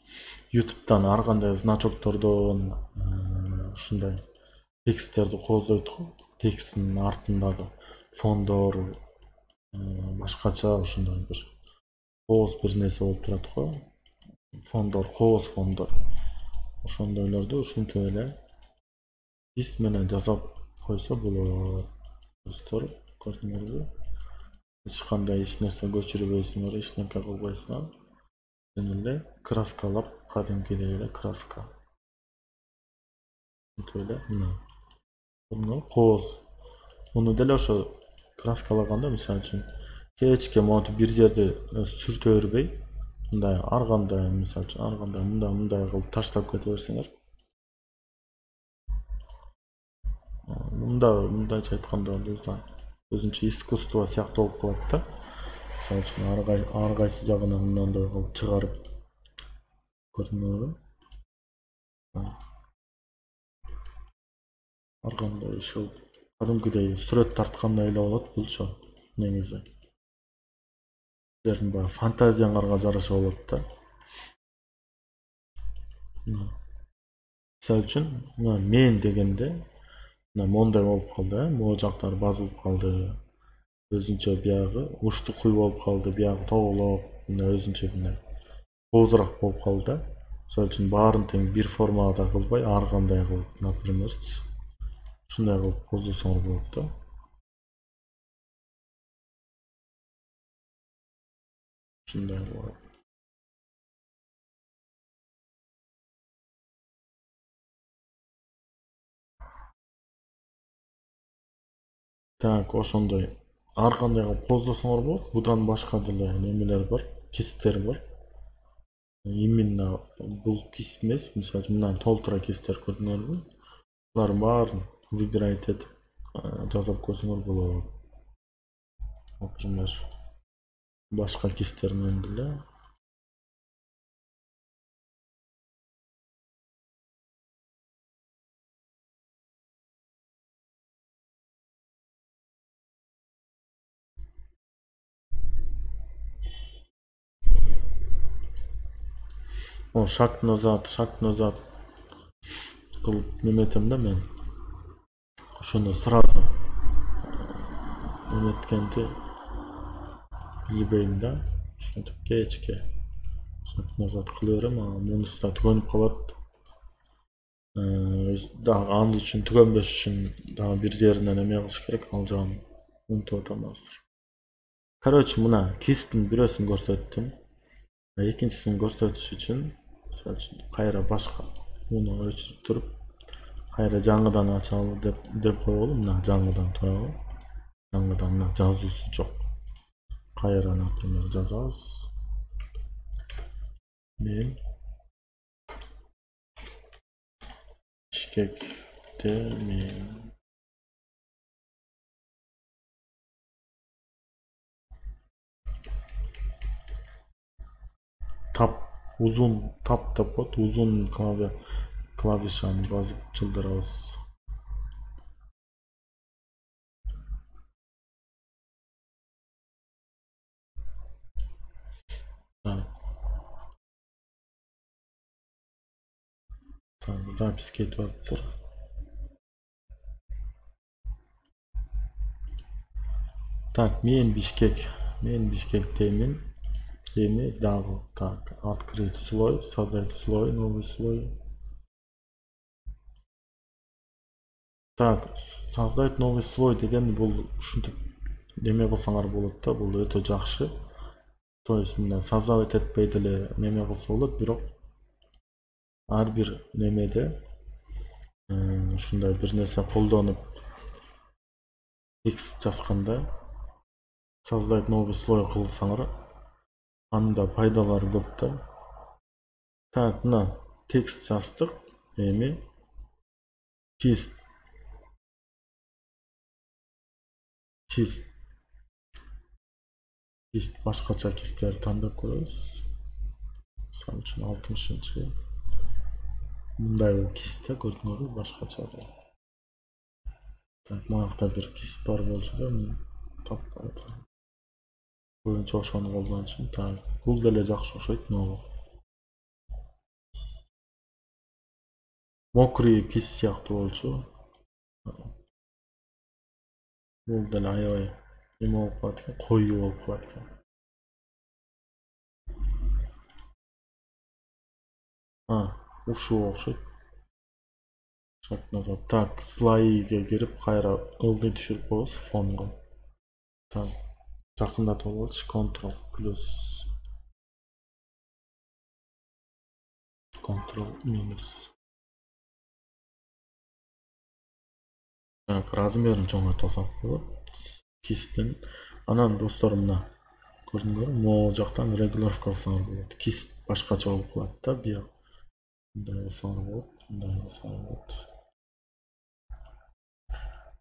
Speaker 1: YouTube'dan ар кандай значоктордон ушундай тексттерди кооздойт го. Тексттин артындагы фондор башкача ушундай бир кооз бир нерсе болуп турат го. Фондор, кооз фондор. Ошондойлорду ушинтип эле биз менен жасап койсо болот. Достор, көрдүңөрбү? Эч кандай эч нерсе көчүрбөйсүңөр, эч нерсе кылбайсыңар. Эле краскалап, кадимкидей эле краска. Мынтип эле мына. Муну кооз. Муну деле ошо краскалаганда, мисалы үчүн, кечке монтип бир жерди сүртө бербей, мындай ар кандай, мисалы үчүн, ар кандай мындай кылып таштап кете берсеңер. Мындайча айтканда бул да өзүнчө искусство сыяктуу болуп калат да. Мисалы үчүн ар кайсы жагынан мындай кылып чыгарып көрдүңөрбү? Ар кандай иши кадимкидей сүрөт тарткандай эле болот булчу негизи. Силердин баягы фантазияңарга жараша болот да. Мисалы үчүн, мен дегенде мондай болуп калды, могу жактары базылып калды. Өзүнчө биягы уштукуй болуп калды, биягы тоголоп, мына өзүнчө мындай коозураак болуп калды да. Мисалы үчүн баарын тең бир формада кылбай, ар кандай кылып, напримерчи, ушундай кылып кооздосоңор болот да. Ушундай болот. Так, ошондой ар кандай кылып кооздосоңор болот. Будан башка деле немелер бар, кесиптер бар. Именно бул кесип эмес, мисалы үчүн мындан толтура кесиптер көрдүңөрбү? Булардын баарын выбирать этип жасап койсоңор болот. Например, башка кесиптер менен деле. Шаг назад кылып неметем да мен. Ошону сразу эметкенди билбейм да. Ошентип кечке шаг назад кыла берем, мунусу да түгөнүп калат. Дагы ал үчүн түгөнбөш үчүн дагы бир жеринен эме кылыш керек, ал жагын унутуп атам азыр. Короче, мына кесиптин бирөөсүн көрсөттүм. Экинчисин көрсөтүш үчүн, мисалы үчүн, кайра башка муну өчүрүп туруп, кайра жаңыдан ачалы деп коелу, мына жаңыдан турабы? Жаңыдан мына жазуусу жок. Кайра, например, жазабыз. Мен Бишкекте мен тап uzun tap деп коет, uzun клавишаны басып чылдырабыз. Так, запись кетип атыптыр. Так, мен Бишкектемин. Эми дагы так, открыть слой, создать слой, новый слой. Так, создать новый слой деген бул ушинтип неме кылсаңар болот да, бул өтө жакшы. То есть мына создавать этпей деле неме кылса болот, бирок ар бир немеде ушундай бир нерсе колдонуп текст жазганда создать новый слой кылсаңар анын да пайдалары көп да. Так, мына текст жаздык. Эми кист башкача кисттерди тандап көрөбүз. Мисалы үчүн 60-чы мындай бул кистте көрдүңөрбү, башкача. Так, мынакта бир кист бар болчу да, таппай атам. Көбүнчө ошону колдончумун. Так, бул деле жакшы окшойт, но Mokriy pis siyahtı bolçu. Bul деле аябай эме болуп калат экен, коюу болуп калат экен. Ушул окшойт. Шарт назад. Так, слайга кирип кайра ылдый түшүрүп коебуз фонго. Так, жакындатып алабыз. Ctrl плюс Ctrl минус. Так, размерин чоңойтуп алсак болот. Кисттин. Анан достор мына көрдүңөрбү? Могул жактан регулировка кылсаңар болот. Кист башкача болуп калат да, бияк. Мындай кылсаңар болот, мындай кылсаңар болот.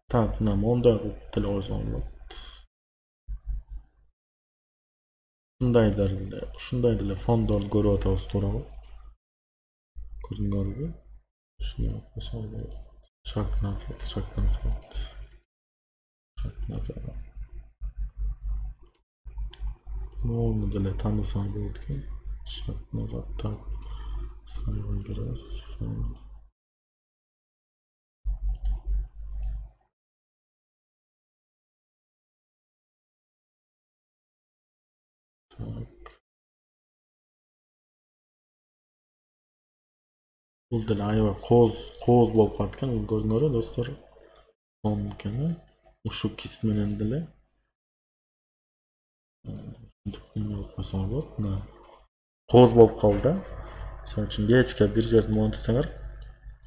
Speaker 1: Так, мына мондай кылып деле койсоңор болот. Ушундай деле фондорду көрүп атабыз туурабы? Көрдүңөрбү? Ушуну койсоң болот. Шаг назад, шаг назад. Шаг назад. Моуну деле таанысаң болот экен. Шаг назад. Так. Слайга киребиз. Так. Бул деле аябай кооз болуп калат экен, көрдүңөрбү достор? Фон экен. Ушу кист менен деле эме кылып койсоңор болот. Мына кооз болуп калды да. Мисалы үчүн кечке бир жерди монтсаңар,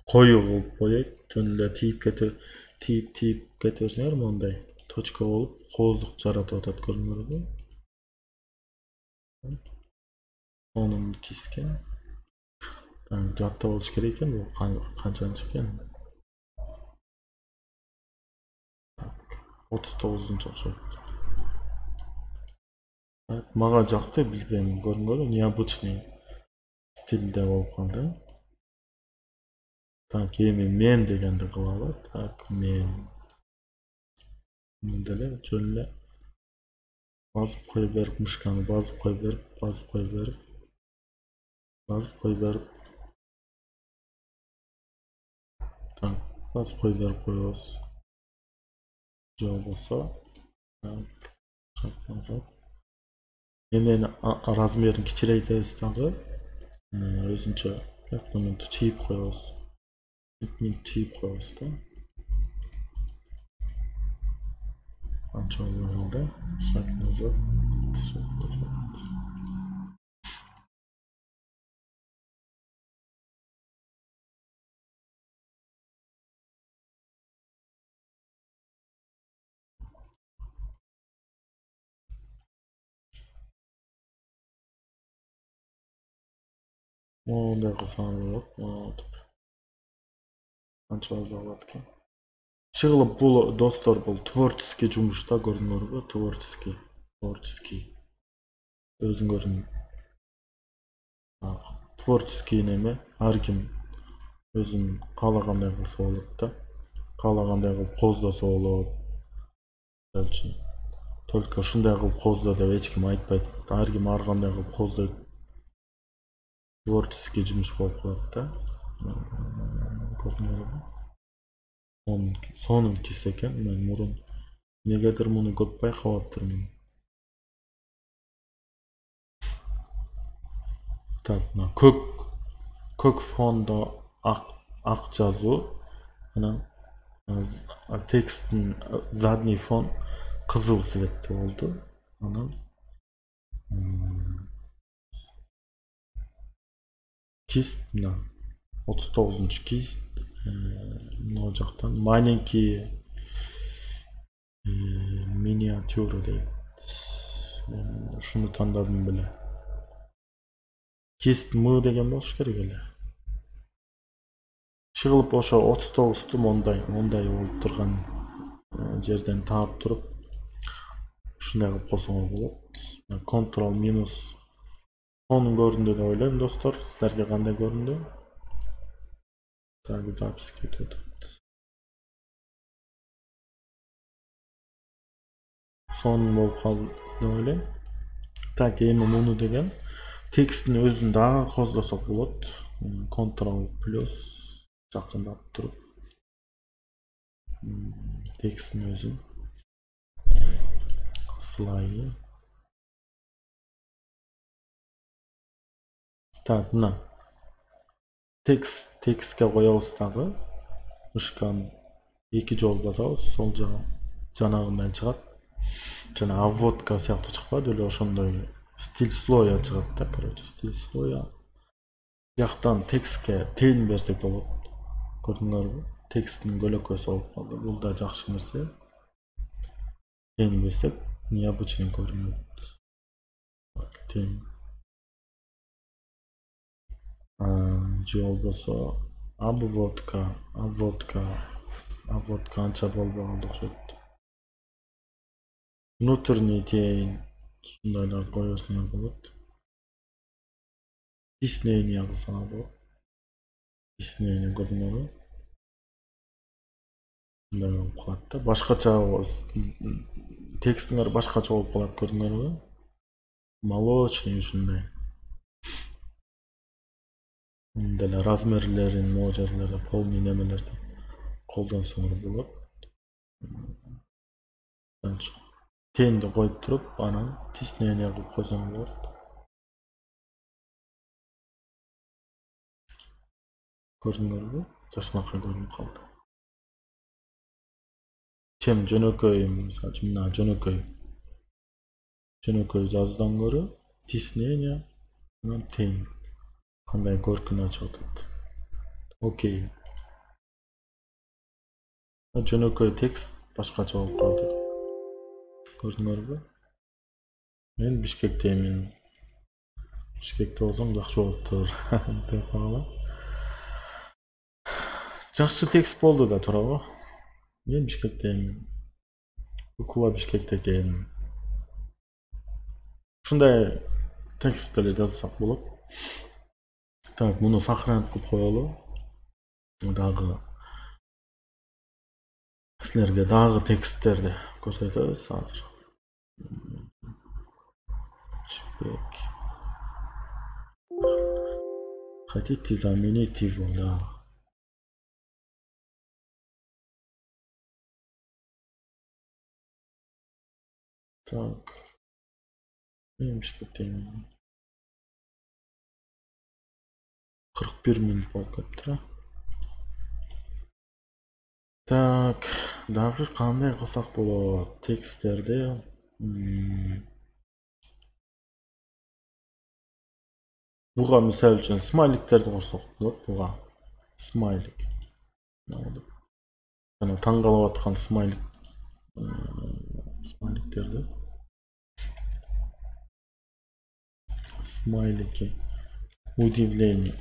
Speaker 1: коюу кылып коёйт, жөн эле тийип кете берсеңер мондай точка болуп кооздук жаратып атат, көрдүңөрбү? Онун киске жаттап алыш керек экен, бул канчанчы экен? 39-нчу окшойт. Мага жакты, билбейм, көрдүңөрбү? Необычный стилде болуп калды. Так, эми мен дегенди кылалы. Так, мен. Муну деле жөн эле басып кое берип, мышканы басып кое берип, басып кое берип, басып кое берип. Так, басып кое берип коебуз. Же болбосо, так, шаг назад. Эмени размерин кичирейтебиз дагы. Өзүнчө мынтип чийип коебуз. Мынтип чийип коебуз да. Анча болгондо шаг назад, шаг назад. Мондай кылсаңар болот. Анча болот экен. Чыгылып бул достор, бул творческий жумуш да, көрдүңөрбү? Творческий. Өзүңөрдүн творческий неме, ар ким өзүнүн каалагандай кылса болот да. Каалагандай кылып кооздосо болот. Только ушундай кылып кооздо деп эч ким айтпайт. Ар ким ар кандай кылып кооздойт. Творческий жумуш болуп калат да. Көрдүңөрбү? Сонун кис экен, мен мурун негедир муну көп байкабаптырмын. Так, мына көк фондо ак жазуу, анан тексттин задний фон кызыл цветте болду. Анан кист мына 39-нчу кист. Мына жактан маленький миниатюра дейт. Ушуну тандадым беле. Кист М деген болуш керек эле. Чыгылып ошо 39-ту мондай болуп турган жерден таап туруп ушундай кылып койсоңор болот. Ctrl минус. Сонун көрүндү деп ойлойм, достор. Силерге кандай көрүндү? Так, запись кетип атат. Сонун болуп калды деп ойлойм. Так, эми муну деген тексттин өзүн дагы кооздосок болот. Ctrl плюс жакындап туруп текстин өзүн слайды. Так, мына текстке коебуз дагы. Мышканы 2 жолу басабыз, сол жагы жанагындай чыгат. Жана обводка сыяктуу чыкпады эле, ошондой стиль слоя чыгат да, короче, стиль слоя. Бияктан текстке тен берсек болот. Көрдүңөрбү? Тексттин көлөкөсү болуп калды. Бул да жакшы нерсе. Тен берсек необычный көрүнөт. Тен. Же болбосо обводка анча болбогон окшойт. Внутренний тень ушундайлар кое берсеңер болот. Тиснение кылсаңар болот. Тиснение көрдүңөрбү? Мындай болуп калат да. Башкача текстиңер башкача болуп калат, көрдүңөрбү? Молочный ушундай. Деле размерлерин могу жерлерде полный немелерди колдонсоңор болот. Тенди коюп туруп, анан тиснение кылып койсоң болот. Көрдүңөрбү? Жакшынакай көрүнүп калды. Чем жөнөкөй, мисалы үчүн мына жөнөкөй жазуудан көрө тиснение анан тень кандай көркүнө чыгып атат. Окей. Жөнөкөй текст башкача болуп калды. Көрдүңөрбү? Мен Бишкектемин. Бишкекте болсоң жакшы болуптур деп калган. Жакшы текст болду да, туурабы? Мен Бишкектемин. Кукула Бишкекте экен. Ушундай текст деле жазсак болот. Так, муну сохранить кылып коелу. Дагы силерге дагы тексттерди көрсөтөбүз азыр. Хотите заменить его, да. Так. Мен Бишкектемин. 41 минут болуп кетти. Так, дагы кандай кылсак болот? Тексттерди буга мисалы үчүн смайликтерди кошсок болот. Буга смайлик. Жана таң калып аткан смайликтерди. Смайлики. Удивление.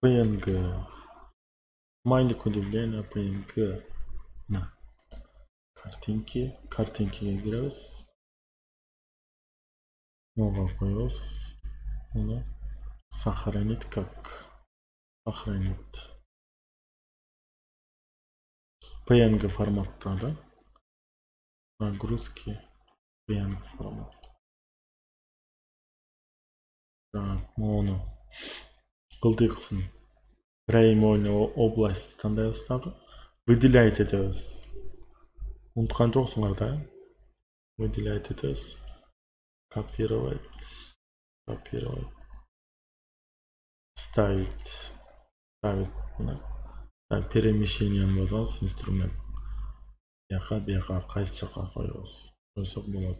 Speaker 1: PNG. Смайлик удивление, PNG. На. Картинкиге киребиз. Нога коебуз. Муну сохранить как. Сохранить. PNG форматта, да? Нагрузки. PNG формат. Так, мону кылдыйксын. Прямойный область тандайбыз дагы. Выделять этебиз. Унуткан жоксуңар да? Выделять этебиз. Копировать. Ставить. Перемещением басабыз, инструмент. Бияка кайсы жака коебуз. Койсок болот.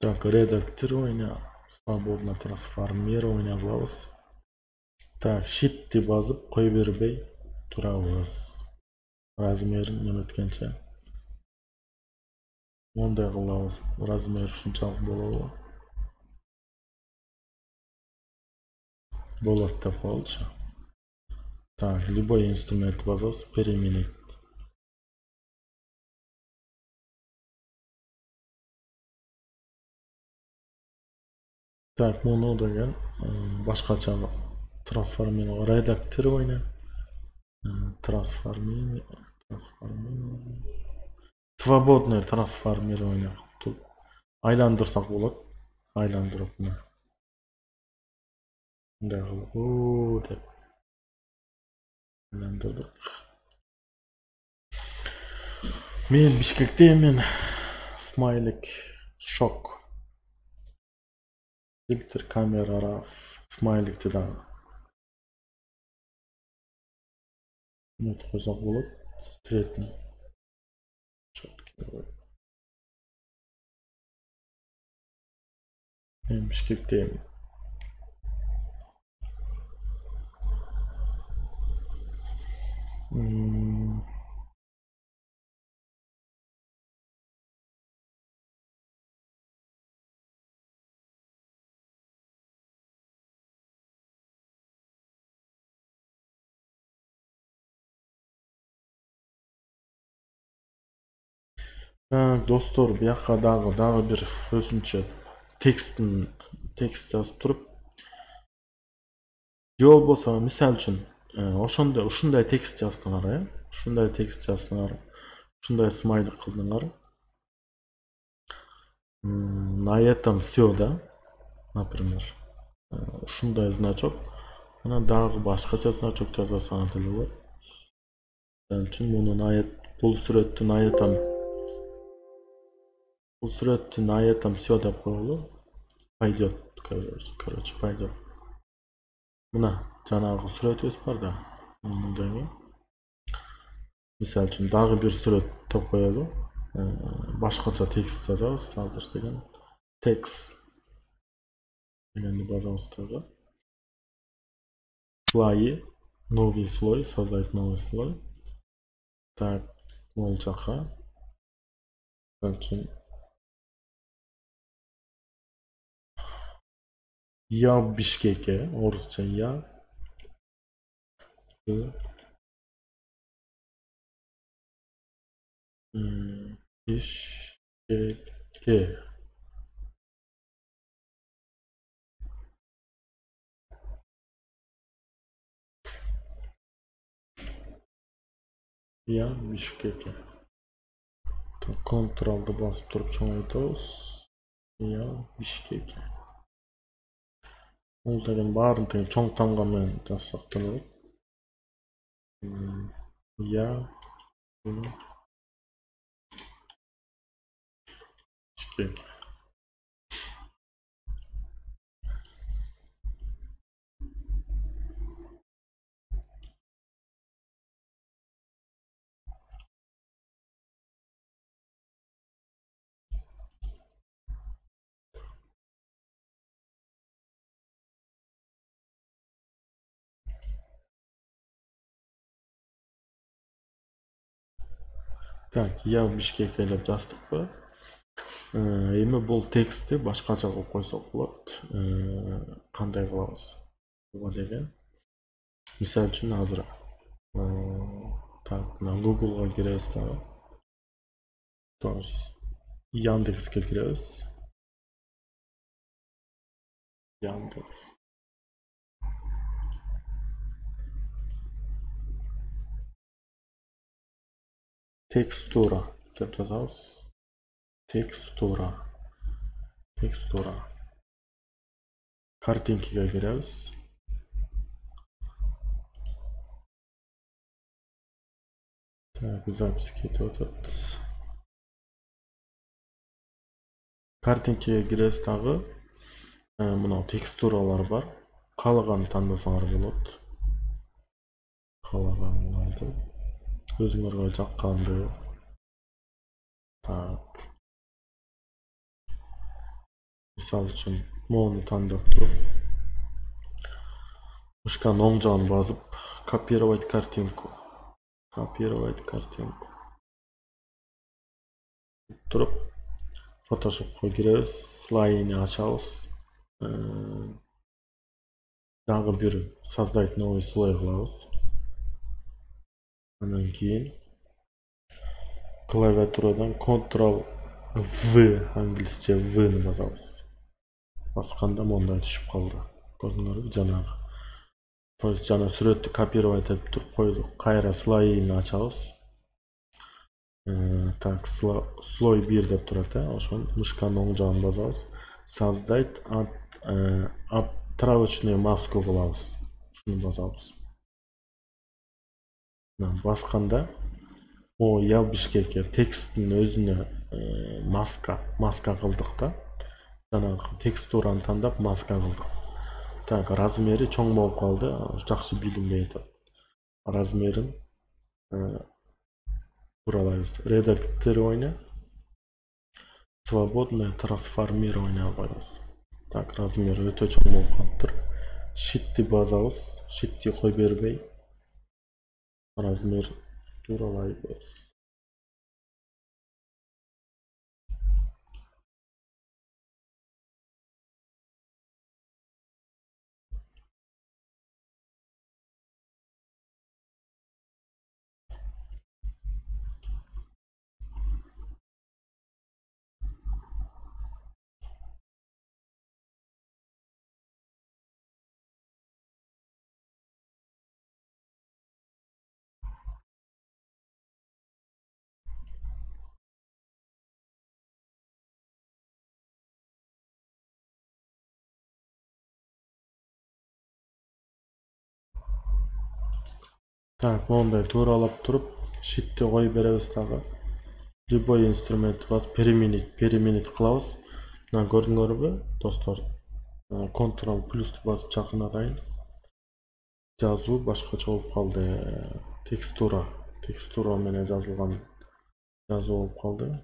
Speaker 1: Так, редактирование, свободно трансформирование кылабыз. Так, shift'ти басып кой бербей турабыз. Размерин неметкенче. Мондай кылабыз. Размер ушунчалык болобу? Болот деп коелучу. Так, любой инструмент басабыз, переменить. Так, муну деген башкача трансформирование, редактирование, трансформирование, свободное трансформирование. Айландырсак болот. Айландырып мына Мындай кылып деп айландырдык. Мен Бишкектемен. Смайлик шок. Фильтр камера раф. Смайликти дагы. Мына койсок болот. Цветный. Четкий. Мен Бишкектемен. Достор, бияка дагы бир өзүнчө текст жазып туруп, же болбосо мисалы үчүн ушундай текст жаздыңар, ушундай смайлик кылдыңар. На этом все, да? Например, ушундай значок, анан дагы башкача значок жазасаң деле болот. Мисалы үчүн бул сүрөттү на этом все деп коелу. Пойдет, короче, пойдет. Мына жанагы сүрөтүбүз бар да. Мындай. Мисалы үчүн дагы бир сүрөт деп коелу. Башкача текст жазабыз азыр деген. Текст дегенди базабыз дагы. Слои, новый слой, создать новый слой. Так, бул жака. Мисалы үчүн я в Бишкеке, орусча я в Бишкеке. Я в Бишкеке. Ctrl-ды басып туруп чоңойтабыз. Я в Бишкеке. Бул деген баарын тең чоң тамга менен жазсак болот. Я в Бишкеке. Так, я в Бишкеке деп жаздыкпы? Эми бул текстти башкача кылып койсок болот. Кандай кылабыз? Буга деген. Мисалы үчүн азыр так, Google'га киребиз дагы. Яндекске киребиз. Яндекс. Текстура деп жазабыз. Текстура. Картинкага киребиз. Так, запись кетип атат. Картинкага киребиз дагы. Мына текстуралар бар. Каалаганды тандасаңар болот. Каалаганды. Өзүңөргө жакканды. Так. Мисалы үчүн моуну тандап туруп, мышканын оң жагын басып, копировать картинку. Туруп, Photoshop'ка киребиз, слайыны ачабыз. Дагы бир создать новый слой кылабыз. Андан кийин клавиатурадан Ctrl-V, англисче V-ны басабыз. Басканда мондай түшүп калды. Көрдүңөрбү жанагы. То есть жана сүрөттү копировать этип туруп койдук. Кайра слайыны ачабыз. Так, слой 1 деп турат, ошон мышканын оң жагын басабыз. Создать травочный маску кылабыз. Ушуну басабыз. Басканда я Бишкекке тексттин өзүнө маска кылдык да. Жанагы текстураны тандап маска кылдык. Так, размери чоң болуп калды, жакшы билинбей атат. Размерин туралайбыз. Редактирование, свободное трансформирование коебуз. Так, размер өтө чоң болуп калыптыр. Shift'ти басабыз, shift'ти кой бербей размер туралайбыз. Так, мондай тууралап туруп, shift'ти кой беребиз дагы. Любой инструмент басып переменить кылабыз. Мына көрдүңөрбү, достор? Ctrl плюсту басып жакынатайын. Жазуу башкача болуп калды. Текстура менен жазылган жазуу болуп калды.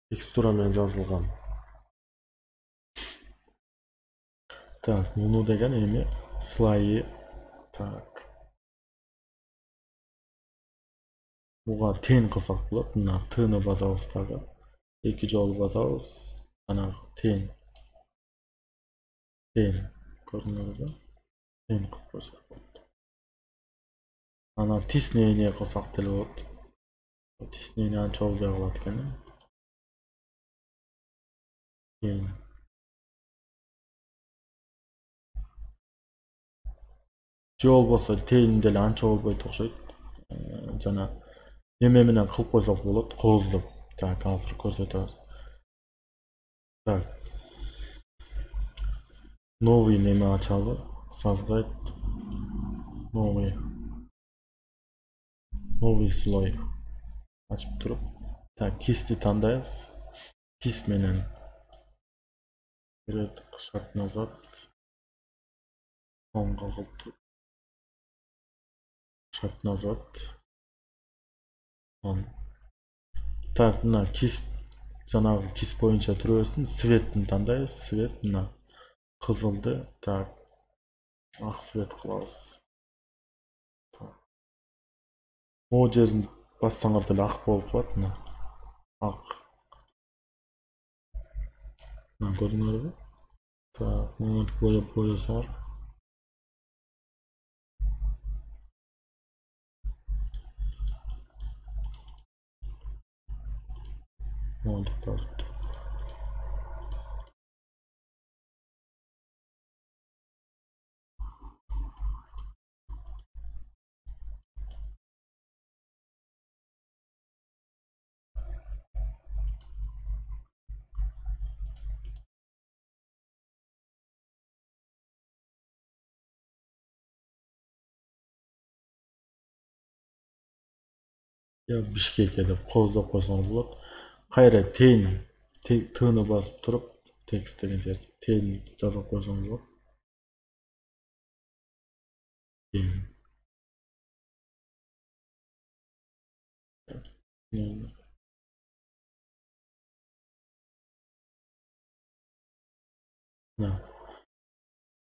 Speaker 1: Текстура менен жазылган. Так, муну деген эми слайы. Так. Буга тен кылсак болот. Мына тыны басабыз дагы. 2 жолу басабыз. Ана тен. Көрдүңөрбү? Тен кылып койсок болот. Ана тиснение кылсак деле болот. Тиснение анча болбой калат экен. Же болбосо тен деле анча болбойт окшойт. Жана неме менен кылып койсок болот, кооздоп. Так, азыр көрсөтөбүз. Так. Новый неме ачалы. Создать новый слой. Ачып туруп. Так, кисти тандайбыз. Кис менен вперед, шаг назад. Онго кылып туруп. Шаг назад. Так, мына кис жанагы кис боюнча түрөбүздүн цветин тандайбыз. Цвет мына кызылды. Так. Ак цвет кылабыз. Могу жерин бассаңар деле ак болуп калат мына. Ак. Мына көрдүңөрбү? Так, муну боесоңор. Монтип басып. Я Бишкекке деп кооздоп койсоңор болот. Кайра тыны басып туруп, текст деген жерде тен жазып койсоңор болот.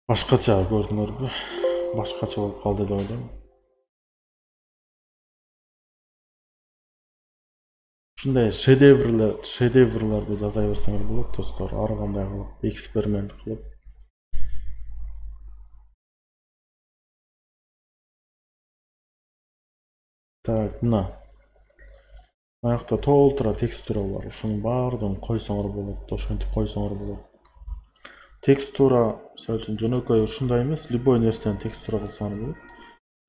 Speaker 1: Башкача көрдүңөрбү? Башкача болуп калды деп ойлойм. Ушундай шедеврларды жаза берсеңер болот, достор. Ар кандай кылып, эксперимент кылып. Так, мына. Аякта толтура текстура бар. Ушунун баардыгын койсоңор болот, ошентип койсоңор болот. Текстура, мисалы үчүн жөнөкөй ушундай эмес, любой нерсени текстура кылсаңар болот.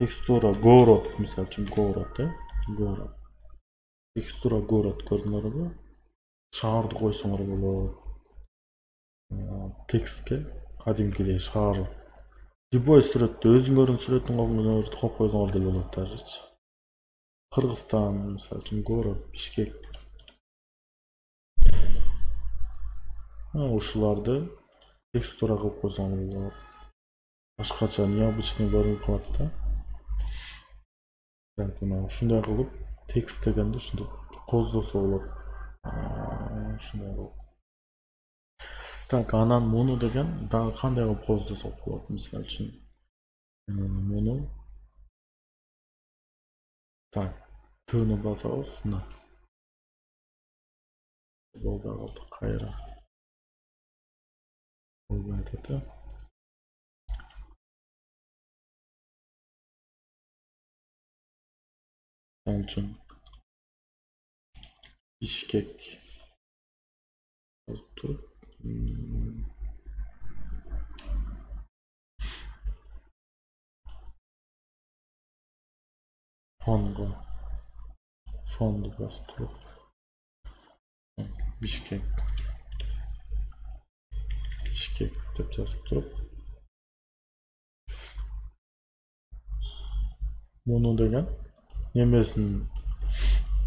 Speaker 1: Текстура город, мисалы үчүн город. Текстура город көрдүңөрбү? Шаарды койсоңор болот. Текстке кадимкидей шаар. Любой сүрөттө өзүңөрдүн сүрөтүн коюп койсоңор деле болот дажычы. Кыргызстан, мисалы үчүн город Бишкек. Ушуларды текстура кылып койсоңор болот. Башкача необычный көрүнүп калат да. Так, мына ушундай кылып текст дегенди ушинтип коздосо болот. Ушундай кылып. Так, анан муну деген дагы кандай кылып коздосок болот? Мисалы үчүн муну так, тыны басабыз, мына. Болбой калды, кайра. Болбой атат. Onun için Bişkek tutup fondu bastırıp Bişkek dep жазып туруп муну деген немесин,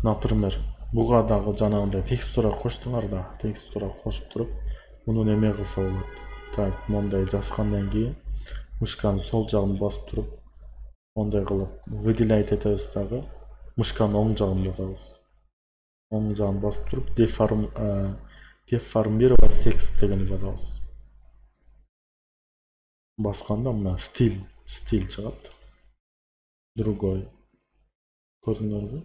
Speaker 1: например, буга дагы жанагындай текстура коштуңар да, текстура кошуп туруп муну неме кылса болот. Так, мондай жазгандан кийин мышканын сол жагын басып туруп мондай кылып выделять этебиз дагы. Мышканын оң жагын басабыз. Оң жагын басып туруп деформировать текст дегенди басабыз. Басканда мына стиль чыгат. Другой. Көрдүңөрбү?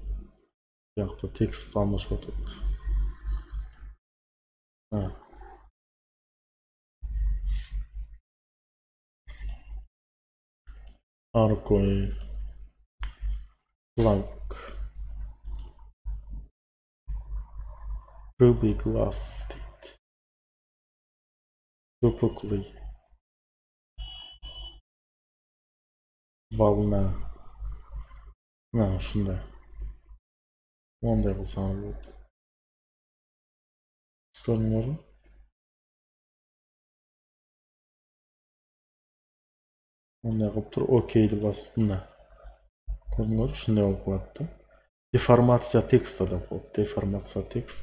Speaker 1: Бuyakta текст алмашып атат. Аркой. Blank. Ruby glass дейт. Выпуклый. Волна. Ушундай. Мондай кылсаңар болот. Көрдүңөрбү? Мондай кылып туруп окейди басып мына. Көрдүңөрбү? Ушундай болуп калат да. Деформация текста деп коет. Деформация текст.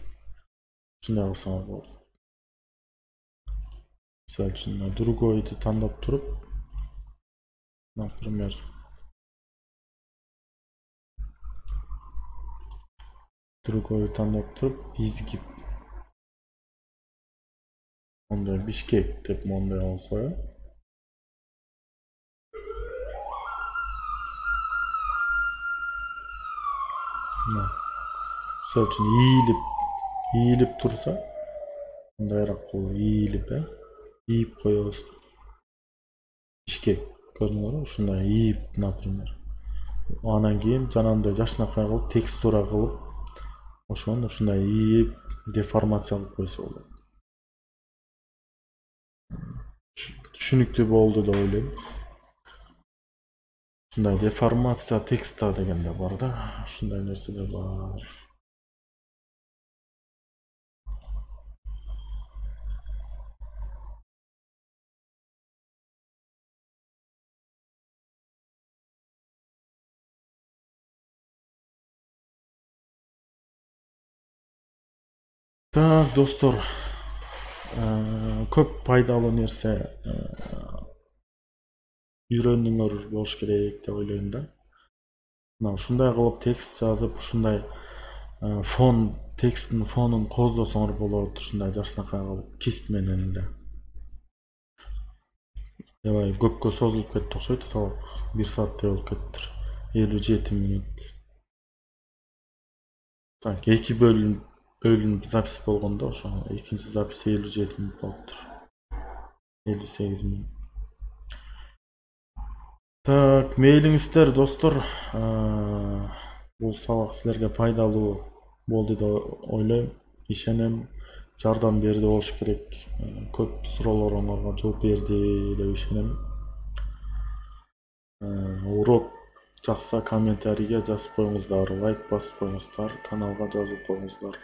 Speaker 1: Ушундай кылсаңар болот. Мисалы үчүн другойду тандап туруп, например, изгип мондай Бишкек деп мондай болсо, мисалы үчүн ийилип турса, мындайраак кылып ийип коебуз. Бишкек, көрдүңөрбү? Ушундай ийип, например. Анан кийин жанагындай жашынакай кылып текстура кылып, ошону ушундай ийип деформация кылып койсо болот. Түшүнүктүү болду деп ойлойм. Ушундай деформация текста деген да бар да, ушундай нерсе да бар. Так, достор, көп пайдалуу нерсе үйрөндүңөр болуш керек деп ойлойм да. Мына ушундай кылып текст жазып, ушундай тексттин фонун коздосоңор болот, ушундай жашынакай кылып кист менен эле. Аябай көпкө созулуп кетти окшойт, сабак 1 сааттей болуп кетиптир. 57 мүнөт. Так, 2 бөлүнүп запись болгондо, ошо экинчи запись 57 мүнөт болуптур. 58 мүнөт. Так, мейлиңиздер достор, бул сабак силерге пайдалуу болду деп ойлойм, ишенем, жардам берди болуш керек. Көп суроолоруңарга жооп берди деп ишенем. Урок жақса комментарийге жазып қойыңыздар, лайк басып қойыңыздар, каналға жазып қойыңыздар.